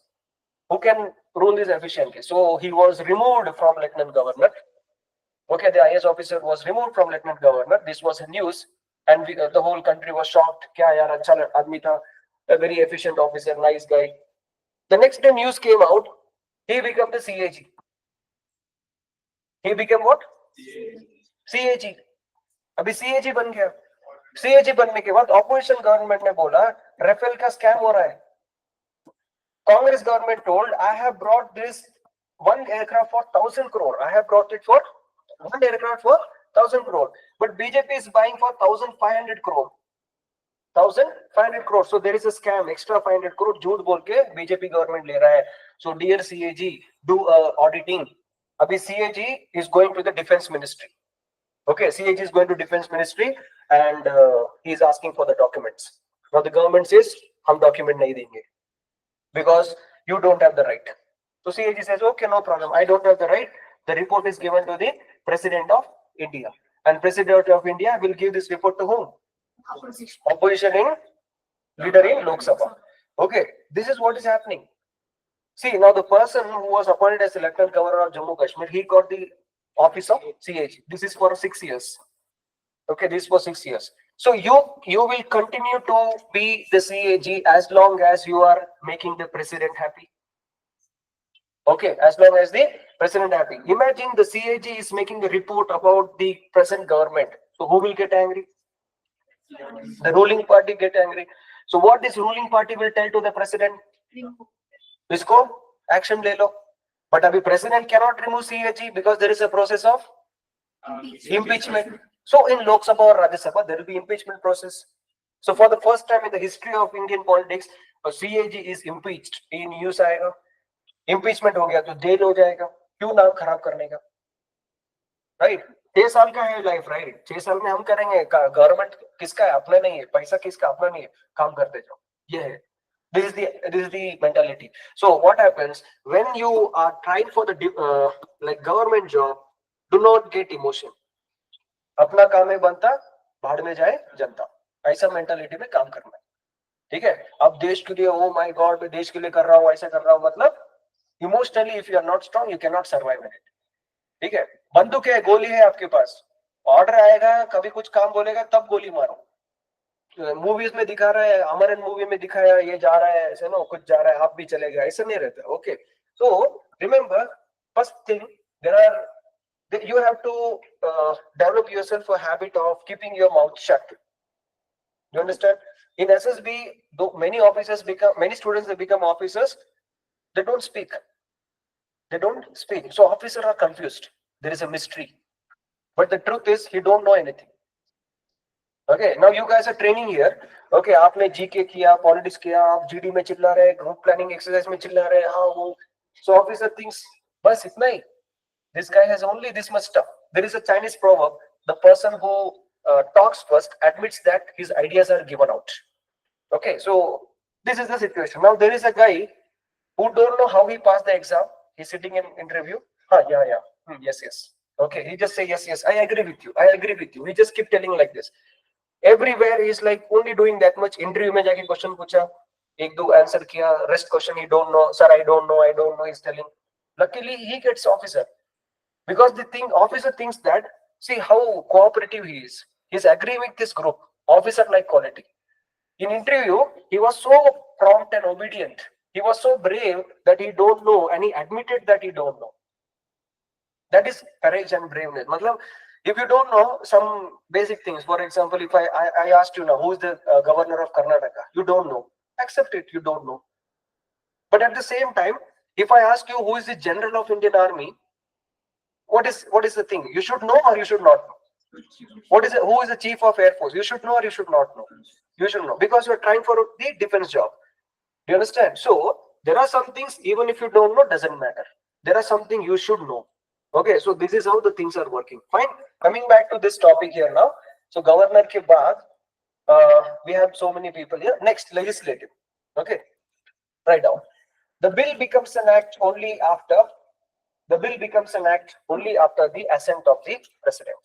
who can rule this efficiently. So he was removed from lieutenant governor. Okay, the IAS officer was removed from lieutenant governor. This was a news, and the whole country was shocked. Kya yaar, acha aadmi tha. a very efficient officer, nice guy. The next day news came out, he became the CAG. He became what? CAG. अभी CAG बन गया. CAG बनने के बाद opposition government ने बोला Rafale का scam हो रहा है. Congress government told, I have brought this one aircraft for 1,000 crore. I have brought it for one aircraft for 1,000 crore. But BJP is buying for 1,500 crore. 1,500 crore. So there is a scam, extra 500 crore. झूठ बोल के BJP government ले रहा है. So dear CAG, do auditing. अभी CAG is going to the defense ministry. Okay, CAG is going to defense ministry and he is asking for the documents. Now the government says, हम document नहीं देंगे because you don't have the right. So CAG says, okay, no problem. I don't have the right. The report is given to the President of India. And President of India will give this report to whom? Opposition. Opposition in leader in Lok Sabha. Okay, this is what is happening. See, now the person who was appointed as the Lieutenant Governor of Jammu Kashmir, he got the office of CAG. This is for 6 years. Okay, this for 6 years. So you will continue to be the CAG as long as you are making the president happy. Okay, as long as the president happy. Imagine the CAG is making a report about the present government. So who will get angry? The ruling party get angry. So what this ruling party will tell to the president? Isko action le lo. But abhi president cannot remove CAG because there is a process of impeachment. So in Lok Sabha or Rajya Sabha, there will be impeachment process. So for the first time in the history of Indian politics, a CAG is impeached. In news आएगा, impeachment हो गया तो jail हो जाएगा. क्यों नाम खराब करने का? Right? 6 साल का है लाइफ, राइट? 6 साल में हम करेंगे. गवर्नमेंट किसका है? अपना नहीं है. पैसा किसका? अपना नहीं है. काम करते जाओ. ये है. This is the mentality. So what happens when you are trying for the like government job? Do not get emotion. अपना काम है बनता, भाड़ में जाए जनता. ऐसा मेंटालिटी में काम करना है. ठीक है? अब देश के लिए, ओ माय गॉड, मैं देश के लिए कर रहा हूँ, ऐसा कर रहा हूँ, मतलब emotionally if you are not strong, you can not survive in it. ठीक है? बंदूक है, गोली है आपके पास, ऑर्डर आएगा, कभी कुछ काम बोलेगा तब गोली मारो. मूवीज में दिखा रहा है, अमरन मूवी में दिखाया, ये जा रहा है ऐसे ना, कुछ जा रहा है, आप भी चले गए, ऐसा नहीं रहता. Okay, so remember, first thing, there are, you have to develop yourself a habit of keeping your mouth shut. You understand? In SSB, though many students they become officers, they don't speak. So officers are confused. There is a mystery. But the truth is, he don't know anything. Okay, now you guys are training here. Okay, आपने GK किया, politics किया, आप GD में चिल्ला रहे, group planning exercise में चिल्ला रहे, हाँ वो. So officer thinks, बस इतना ही. This guy has only this much stuff. There is a Chinese proverb: the person who talks first admits that his ideas are given out. Okay, so this is the situation. Now there is a guy who don't know how he passed the exam. He's sitting in interview. Yeah. Yes. Okay, he just say yes. I agree with you. He just keep telling like this. Everywhere he is like only doing that much. Interview में जाके question पूछा, एक दो answer किया, rest question he don't know. Sir, I don't know. He's telling. Luckily he gets officer. Because officer thinks that, see how cooperative he is. He's agreeing with this group, officer-like quality. In interview, he was so prompt and obedient. He was so brave that he don't know, and he admitted that he don't know. That is courage and braveness. Matlab, if you don't know some basic things, for example, if I asked you now, who is the governor of Karnataka? You don't know. Accept it, you don't know. But at the same time, if I ask you who is the general of Indian Army, what is the thing? You should know or you should not know? Who is the chief of Air Force? You should know or you should not know? You should know, because you are trying for the defense job. Do you understand? So there are some things, even if you don't know, doesn't matter. There are something you should know. Okay, so this is how the things are working. Fine. Coming back to this topic here now. So governor ke baad, we have so many people here. Next, legislative. Okay, write down. The bill becomes an act only after the assent of the president.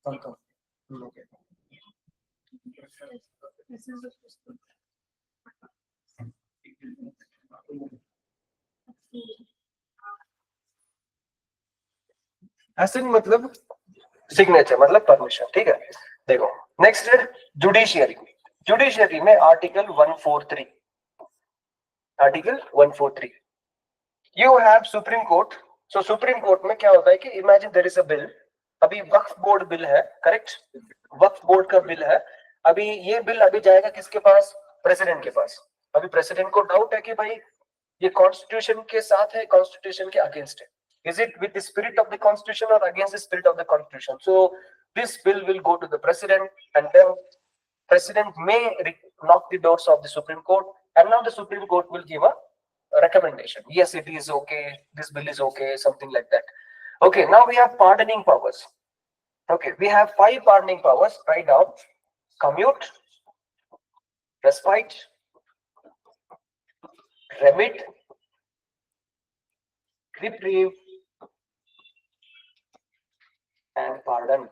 Okay. This is असिन मतलब signature मतलब permission, ठीक है। देखो next है judiciary. Judiciary में article 143, article 143 you have supreme court. So supreme court में क्या होता है कि imagine there is a bill, अभी वक्फ बोर्ड बिल है, करेक्ट, वक्फ बोर्ड का बिल है। अभी ये बिल अभी जाएगा किसके पास? प्रेसिडेंट के पास। अभी प्रेसिडेंट को डाउट है कि भाई ये कॉन्स्टिट्यूशन के साथ है, कॉन्स्टिट्यूशन के अगेंस्ट है, is it with the spirit of the constitution or against the spirit of the constitution? So this bill will go to the president, and then president may knock the doors of the Supreme Court, and now the Supreme Court will give a recommendation. Yes, it is okay, this bill is okay, something like that. Okay, now we have pardoning powers. Okay, we have 5 pardoning powers. Write down: commute, respite, remit, reprieve, and pardon.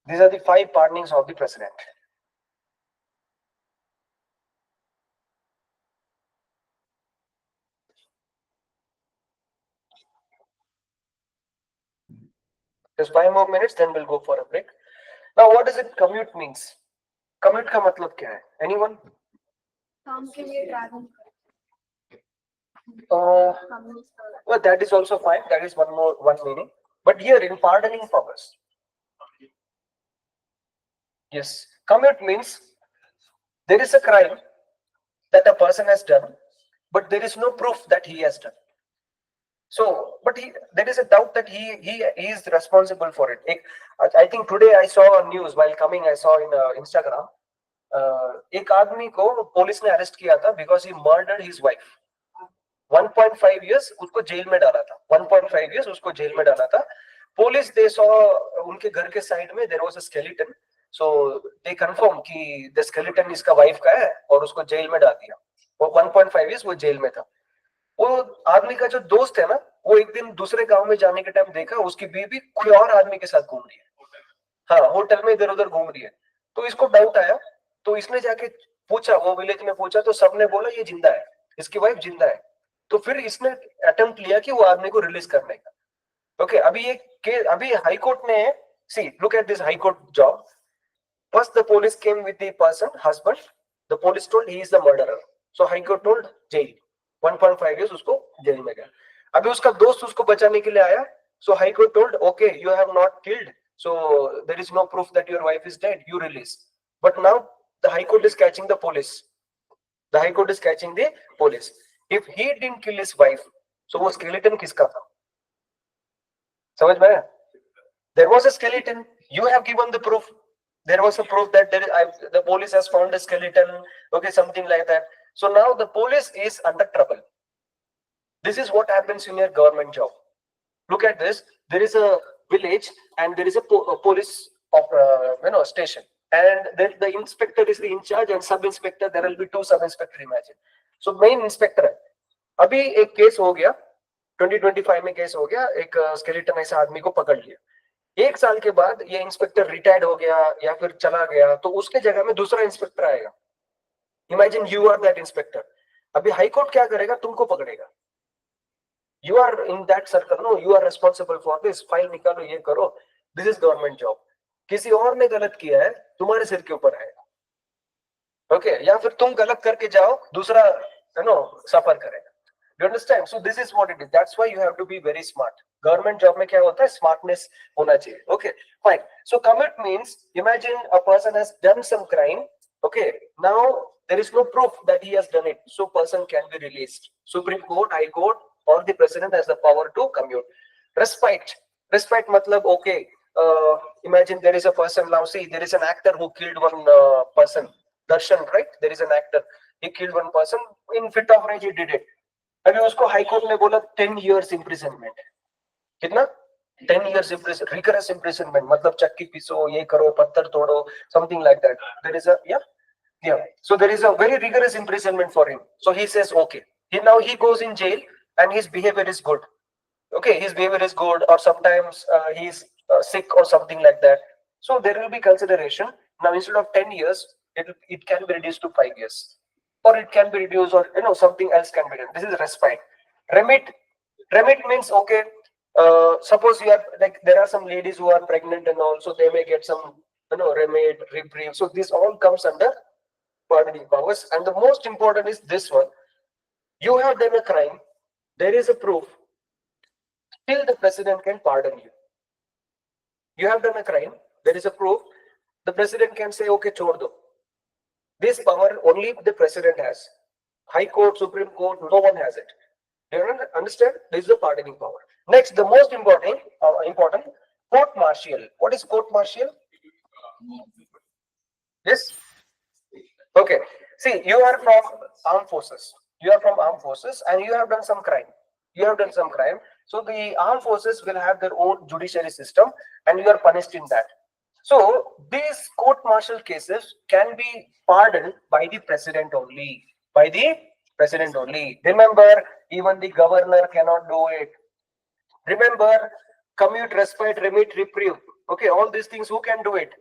These are the 5 pardonings of the president. Just 5 more minutes, then we'll go for a break. Now, what does it commute means? Commute का मतलब क्या है? Anyone? काम के लिए travel Well, that is also fine. That is one meaning. But here in pardoning powers, yes, commute means there is a crime that a person has done, but there is no proof that he has done. So, but there is a doubt that he is responsible for it. I think today I saw a news while coming. I saw in Instagram. एक आदमी को police ने arrest किया था because he murdered his wife. 1.5 years उसको jail में डाला था. 1.5 years उसको जेल में डाला था. पुलिस they saw उनके घर के साइड में there was a skeleton. So they confirm कि the skeleton इसका वाइफ का है और उसको जेल में डाल दिया. वो 1.5 years वो जेल में था. वो आदमी का जो दोस्त है ना, वो एक दिन दूसरे गांव में जाने के टाइम देखा उसकी बीवी कोई और आदमी के साथ घूम रही है. हाँ, होटल में इधर उधर घूम रही है. तो इसको डाउट आया, तो इसने जाके पूछा, वो विलेज में पूछा, तो सबने बोला ये जिंदा है, इसकी वाइफ जिंदा है. तो फिर इसने अटेम्प्ट लिया कि वो आदमी को रिलीज करने का. ओके, अभी हाई कोर्ट ने, see look at this high court job. First the police came with the person husband. The police told he is the murderer. So high court told jail. 1.5 years उसको jail में गया. अभी उसका दोस्त उसको बचाने के लिए आया. So high court told okay, you have not killed, so there is no proof that your wife is dead, you release. But now the high court is catching the police. The high court is catching the police. If he didn't kill his wife, so वो skeleton किसका था? समझ में आया? There was a skeleton. You have given the proof. There was a proof that the police has found a skeleton. Okay, something like that. So now the police is under trouble. This is what happens in your government job. Look at this. There is a village and there is a police of station, and then the inspector is the in charge and sub inspector. There will be 2 sub inspector, imagine. So main inspector है. अभी एक case हो गया 2025 में, case हो गया, एक skeleton ऐसा आदमी को पकड़ लिया. 1 साल के बाद ये इंस्पेक्टर रिटायर्ड हो गया या फिर चला गया, तो उसके जगह में दूसरा इंस्पेक्टर आएगा. Imagine you are that inspector. अभी हाई कोर्ट क्या करेगा? तुमको पकड़ेगा. You are in that circle, no, you are responsible for this. File निकालो, ये करो. This is government job. किसी और ने गलत किया है, तुम्हारे सिर के ऊपर आएगा. ओके, या फिर तुम गलत करके जाओ, दूसरा सफर करेगा. You understand? So this is what it is. That's why you have to be very smart. Government job में क्या होता है? Smartness होना चाहिए. Okay, fine. So commit means, imagine a person has done some crime. Okay, now there is no proof that he has done it, so person can be released. Supreme Court, High Court, or the president has the power to commute. Respite. Respite matlab, okay, imagine there is a person, now see, there is an actor who killed one person. Darshan, right? There is an actor. He killed one person. In fit of rage, he did it. अभी उसको high court ने बोला 10 years imprisonment. कितना? 10 years imprisonment, rigorous imprisonment. मतलब चक्की पीसो, ये करो, पत्थर तोड़ो, something like that. There is a, yeah. So there is a very rigorous imprisonment for him. So he says, okay. Now he goes in jail and his behavior is good. Okay, his behavior is good, or sometimes he's sick or something like that. So there will be consideration. Now instead of 10 years, it can be reduced to 5 years. Or it can be reduced, or something else can be done. This is respite. Remit. Remit means, okay, suppose you are like, there are some ladies who are pregnant and all, so they may get some, remit, reprieve. So this all comes under pardoning powers. And the most important is this one. You have done a crime, there is a proof, still the president can pardon you. You have done a crime, there is a proof, the president can say, okay, chhod do. This power only the president has. High Court, Supreme Court, no one has it. Do you understand? This is the pardoning power. Next, the most important, court martial. What is court martial? Yes. Okay. See, you are from armed forces. You are from armed forces, and you have done some crime. You have done some crime. So the armed forces will have their own judiciary system, and you are punished in that. So these court martial cases can be pardoned by the president only. By the president only. Remember, even the governor cannot do it. Remember, commute, respite, remit, reprieve. Okay, all these things, who can do it?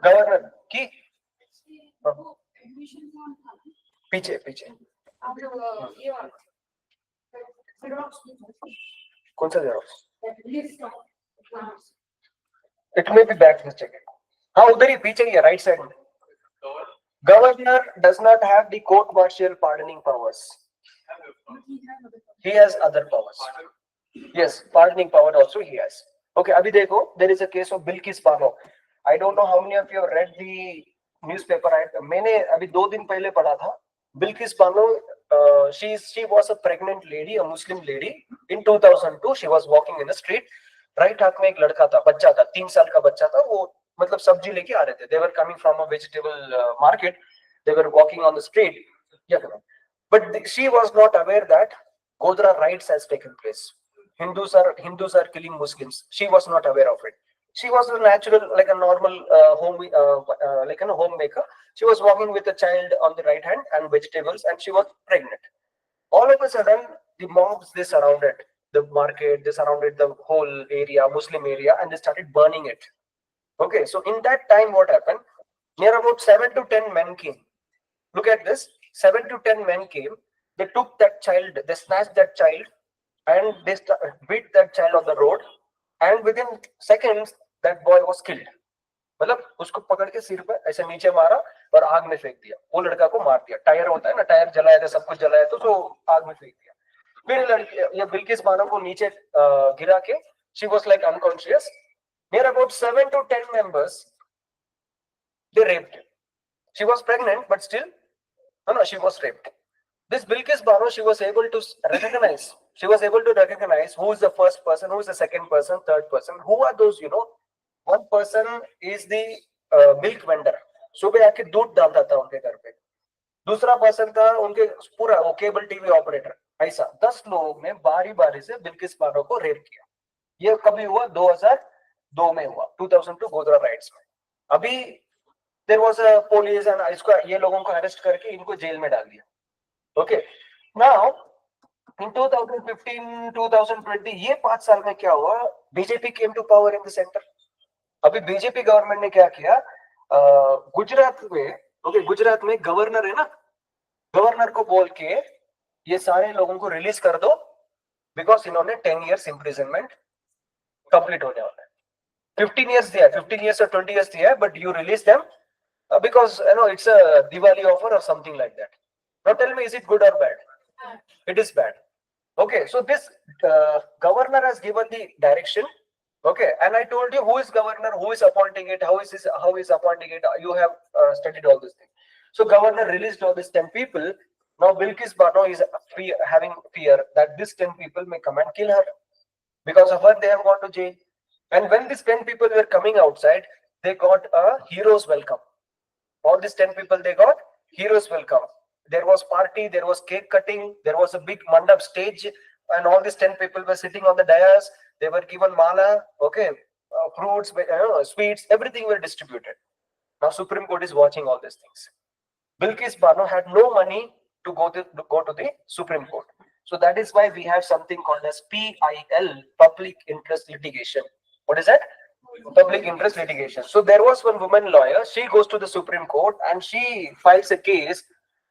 Governor. Ki? पीछे पीछे कौन सा xerox? It may be back this check. हाँ उधर ही पीछे ही है, right side में. Governor does not have the court martial pardoning powers. He has other powers. Yes, pardoning power also he has. Okay, अभी देखो, there is a case of Bilkis Bano. I don't know how many of you have read the newspaper. मैंने अभी 2 दिन पहले पढ़ा था. Bilkis Bano, she was a pregnant lady, a Muslim lady. In 2002, she was walking in the street. Right हाथ में एक लड़का था, बच्चा था, 3 साल का बच्चा था. वो मतलब सब्जी लेके आ रहे थे. They were coming from a vegetable market. They were walking on the street. But she was not aware that Godra riots has taken place. Hindus are killing Muslims. She was not aware of it. She was a natural, like a normal like a homemaker. She was walking with a child on the right hand and vegetables, and she was pregnant. All of a sudden, the mobs, they surrounded the market, they surrounded the whole area, Muslim area, and they started burning it. Okay, so in that time, what happened? Near about 7 to 10 men came. Look at this. 7 to 10 men came. They took that child, they snatched that child, and they beat that child on the road. And within seconds, that boy was killed. मतलब उसको पकड़ के सिर पे ऐसे नीचे मारा और आग में फेंक दिया. वो लड़का को मार दिया. टायर होता है ना, टायर जलाया था, सब कुछ जलाया तो आग में फेंक दिया. फिर लड़की, ये बिल्किस बानो को नीचे गिरा के, she was like unconscious. Near about 7 to 10 members, they raped her. She was pregnant, but still, no, she was raped. This Bilkis Bano, she was able to recognize. She was able to recognize who is the first person, who is the second person, third person. Who are those? One person is the milk vendor. सुबह आके दूध डालता था उनके घर पे. दूसरा person था उनके पूरा वो केबल टीवी ऑपरेटर. ऐसा 10 लोगों ने बारी बारी से बिल्किस बानो को रेप किया. ये कभी हुआ? 2002 में हुआ. 2002 गोधरा राइट्स में. अभी there was a police and इसको ये लोगों को अरेस्ट करके इनको जेल में डाल दिया. Okay, now in 2015, 2020, ये 5 साल में क्या हुआ? BJP came to power in the center. अभी बीजेपी गवर्नमेंट ने क्या किया? गुजरात में गवर्नर है ना, गवर्नर को बोल के ये सारे लोगों को रिलीज कर दो, बिकॉज इन्होंने 10 years imprisonment कंप्लीट होने वाला है. 15 years दिया, 15 years or 20 years दिया, but you release them because it's a Diwali offer or something like that. Now tell me, is it good or bad? It is bad. Okay, so this governor has given the direction. Okay, and I told you who is governor, who is appointing it, how is appointing it. You have studied all these things. So governor released all these 10 people. Now Bilkis Bano is having fear that these 10 people may come and kill her. Because of her, they have gone to jail. And when these 10 people were coming outside, they got a hero's welcome. All these 10 people, they got hero's welcome. There was party, there was cake cutting, there was a big mandap stage, and all these 10 people were sitting on the dais. They were given mala, okay, fruits, sweets, everything were distributed. Now Supreme Court is watching all these things. Bilkis Bano had no money to go to the Supreme Court. So that is why we have something called as PIL, Public Interest Litigation. What is that? Public Interest Litigation. So there was one woman lawyer, she goes to the Supreme Court and she files a case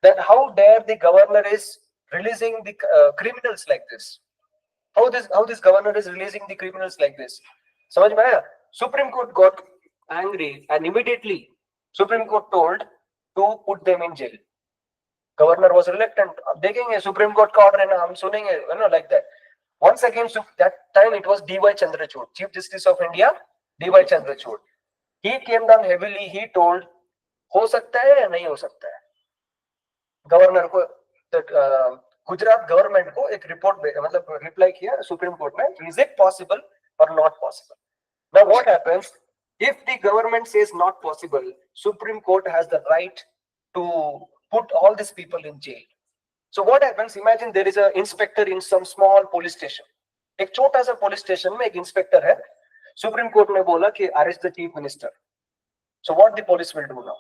that how dare the governor is releasing the criminals like this? How this governor is releasing the criminals like this? समझ में आया? Supreme Court got angry and immediately Supreme Court told to put them in jail. Governor was reluctant. अब देखेंगे Supreme Court का order है ना, हम सुनेंगे, like that. Once again, that time it was D.Y. Chandrachud, Chief Justice of India, D.Y. Chandrachud. He came down heavily. He told, हो सकता है या नहीं हो सकता है? गवर्नर को, गुजरात गवर्नमेंट को एक रिपोर्ट मतलब रिप्लाई किया सुप्रीम कोर्ट में, is it possible or not possible? Now what happens if the government says not possible? Supreme Court has the right to put all these people in jail. So what happens? Imagine there is an inspector in some small police station. एक छोटा सा police station में एक inspector है. Supreme Court ने बोला कि arrest the chief minister. So what the police will do now?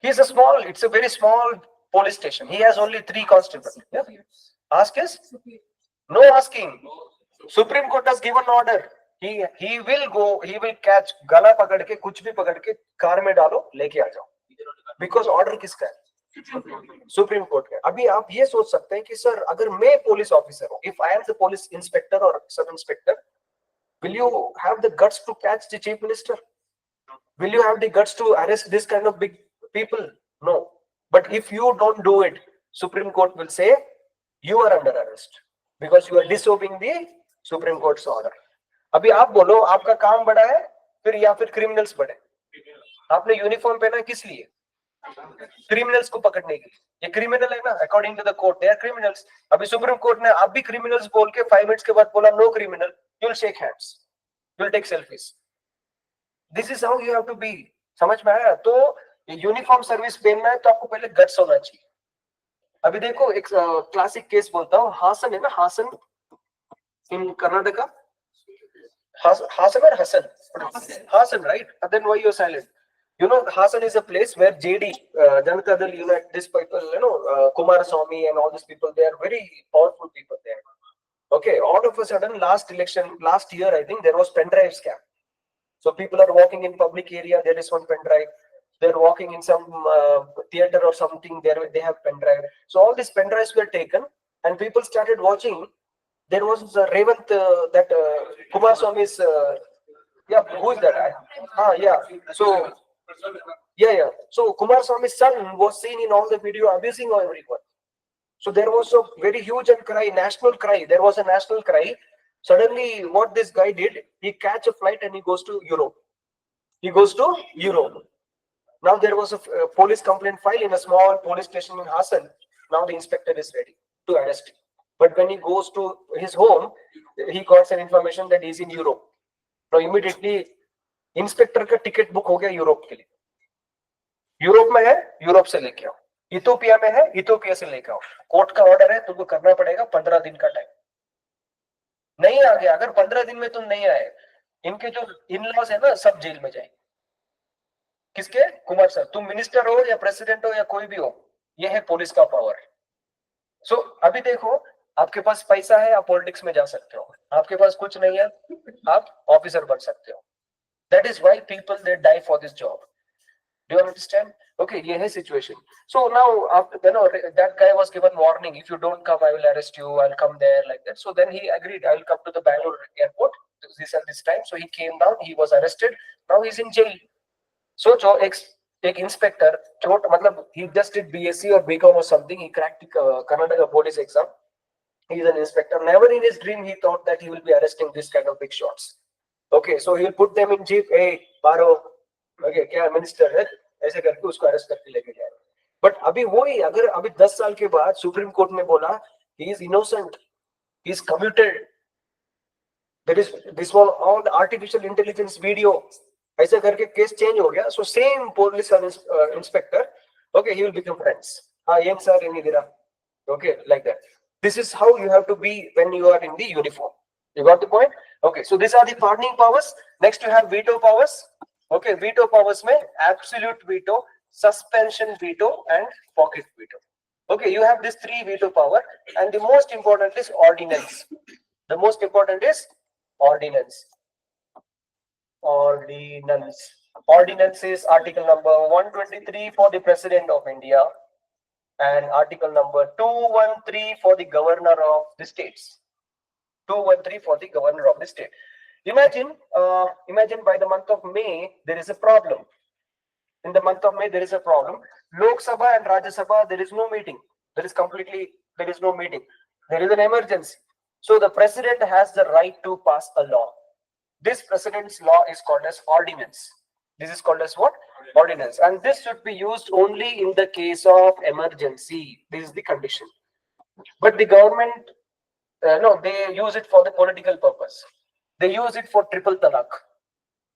It's a very small police station. He has only 3 constables. Yeah. Ask is? No asking. Supreme Court has given order. He will catch, गला पकड़ के, कुछ भी पकड़ के car में डालो, लेके आ जाओ. Because order किसका है? सुप्रीम कोर्ट का. अभी आप ये सोच सकते हैं कि सर अगर मैं पुलिस ऑफिसर हूं, if I am the police inspector or sub inspector, will you have the guts to catch the chief minister? Will you have the guts to arrest this kind of big people? No. But if you don't do it, Supreme Court will say you are under arrest because you are disobeying the Supreme Court's order. अभी आप बोलो आपका काम बड़ा है फिर या फिर क्रिमिनल्स बड़े? आपने यूनिफॉर्म पहना है किस लिए? क्रिमिनल्स को पकड़ने के लिए. ये क्रिमिनल है ना, according to the court they are criminals. अभी सुप्रीम कोर्ट ने आप भी क्रिमिनल्स बोल के 5 मिनट्स के बाद बोला no criminal, you will shake hands, you will take selfies. This is how you have to be. समझ में आया? तो यूनिफॉर्म सर्विस पहनना है तो आपको पहले गट्स होना चाहिए. अभी देखो एक क्लासिक केस बोलता हूँ. हासन है ना, हासन इन Karnataka. Hasan or Hassan? Hasan, right? And then why you're silent? You know, Hasan is a place where JD, Janata Dal Unite, these people, Kumaraswamy and all these people, they are very powerful people there. Okay, all of a sudden, last year, I think there was pen drive scam. So people are walking in public area, there is one pen drive. They're walking in some theater or something, they have pen drive. So all these pen drives were taken and people started watching. There was Revant, that Kumaraswamy's, who is that? So, So Kumaraswamy's son was seen in all the video abusing everyone. So there was a very huge national cry. There was a national cry. Suddenly, what this guy did, he catch a flight and he goes to Europe. Now there was a police complaint file in a small police station in Hassan. Now the inspector is ready to arrest him. But when he goes to his home, he got some information that he's in Europe. Now immediately, inspector का ticket book हो गया Europe के लिए. Europe में है, Europe से लेके आओ. इथोपिया में है, इथोपिया से लेके आओ. कोर्ट का ऑर्डर है, तुमको करना पड़ेगा 15 दिन का टाइम. नहीं आ गया, अगर 15 दिन में तुम नहीं आए, इनके जो इन-लॉज है ना, सब जेल में जाएंगे. किसके? कुमार सर. तुम मिनिस्टर हो या प्रेसिडेंट हो या कोई भी हो, ये है पुलिस का पावर. सो अभी देखो, आपके पास पैसा है, आप पॉलिटिक्स में जा सकते हो. आपके पास कुछ नहीं है, आप ऑफिसर बन सकते हो. That is why people they die for this job. Do you understand? Okay, ये है situation. So now after that guy was given warning. If you don't come, I will arrest you. I'll come there like that. So then he agreed. I will come to the Bangalore airport this time. So he came down. He was arrested. Now he's in jail. So एक inspector, मतलब he just did BSc or BCom or something. He cracked the Karnataka police exam. He's an inspector. Never in his dream he thought that he will be arresting this kind of big shots. Okay, so he'll put them in jeep. Hey, Paro, okay, क्या minister है? ऐसे करके उसको arrest करके लेके जाएगा. But अभी वही, अगर अभी 10 साल के बाद सुप्रीम कोर्ट ने बोला he is innocent, he is committed. There is this one all the artificial intelligence video. ऐसे करके केस चेंज हो गया. So same police inspector, okay, he will become friends. हाँ, ये सर ये नहीं गिरा. Okay, like that. This is how you have to be when you are in the uniform. You got the point? Okay, so these are the pardoning powers. Next you have veto powers. Okay, veto powers में absolute veto, suspension veto and pocket veto. Okay, you have these 3 veto power and the most important is ordinance. The most important is ordinance. Ordinance is article number 123 for the President of India. and article number 213 for the governor of the states. 213 for the governor of the state. Imagine by the month of May, there is a problem. In the month of May, there is a problem. Lok Sabha and Rajya Sabha, there is no meeting. There is no meeting. There is an emergency. So the president has the right to pass a law. This president's law is called as ordinance. This is called as what? Ordinance. And this should be used only in the case of emergency. This is the condition. But the government, no, they use it for the political purpose. They use it for triple talaq.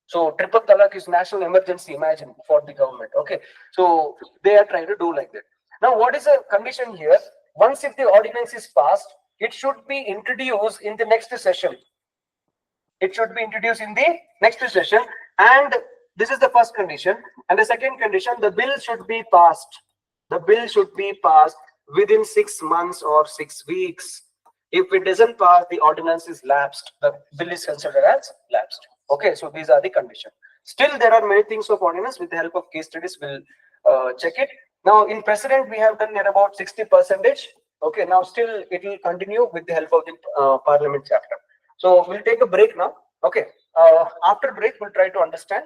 So triple talaq is national emergency, imagine, for the government. Okay. So they are trying to do like that. Now, what is the condition here? Once if the ordinance is passed, it should be introduced in the next session. It should be introduced in the next session. And this is the first condition. And the second condition, the bill should be passed. The bill should be passed within 6 months or 6 weeks. If it doesn't pass, the ordinance is lapsed. The bill is considered as lapsed. Okay, so these are the conditions. Still, there are many things of ordinance. With the help of case studies, we'll check it. Now, in precedent, we have done near about 60%. Okay, now still it will continue with the help of the parliament chapter. So we'll take a break now. Okay, after break, we'll try to understand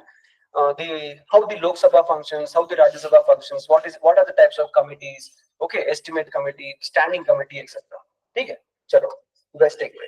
how the Lok Sabha functions, how the Rajya Sabha functions, what are the types of committees. Okay, estimate committee, standing committee, etc. Okay, chalo, you guys take break.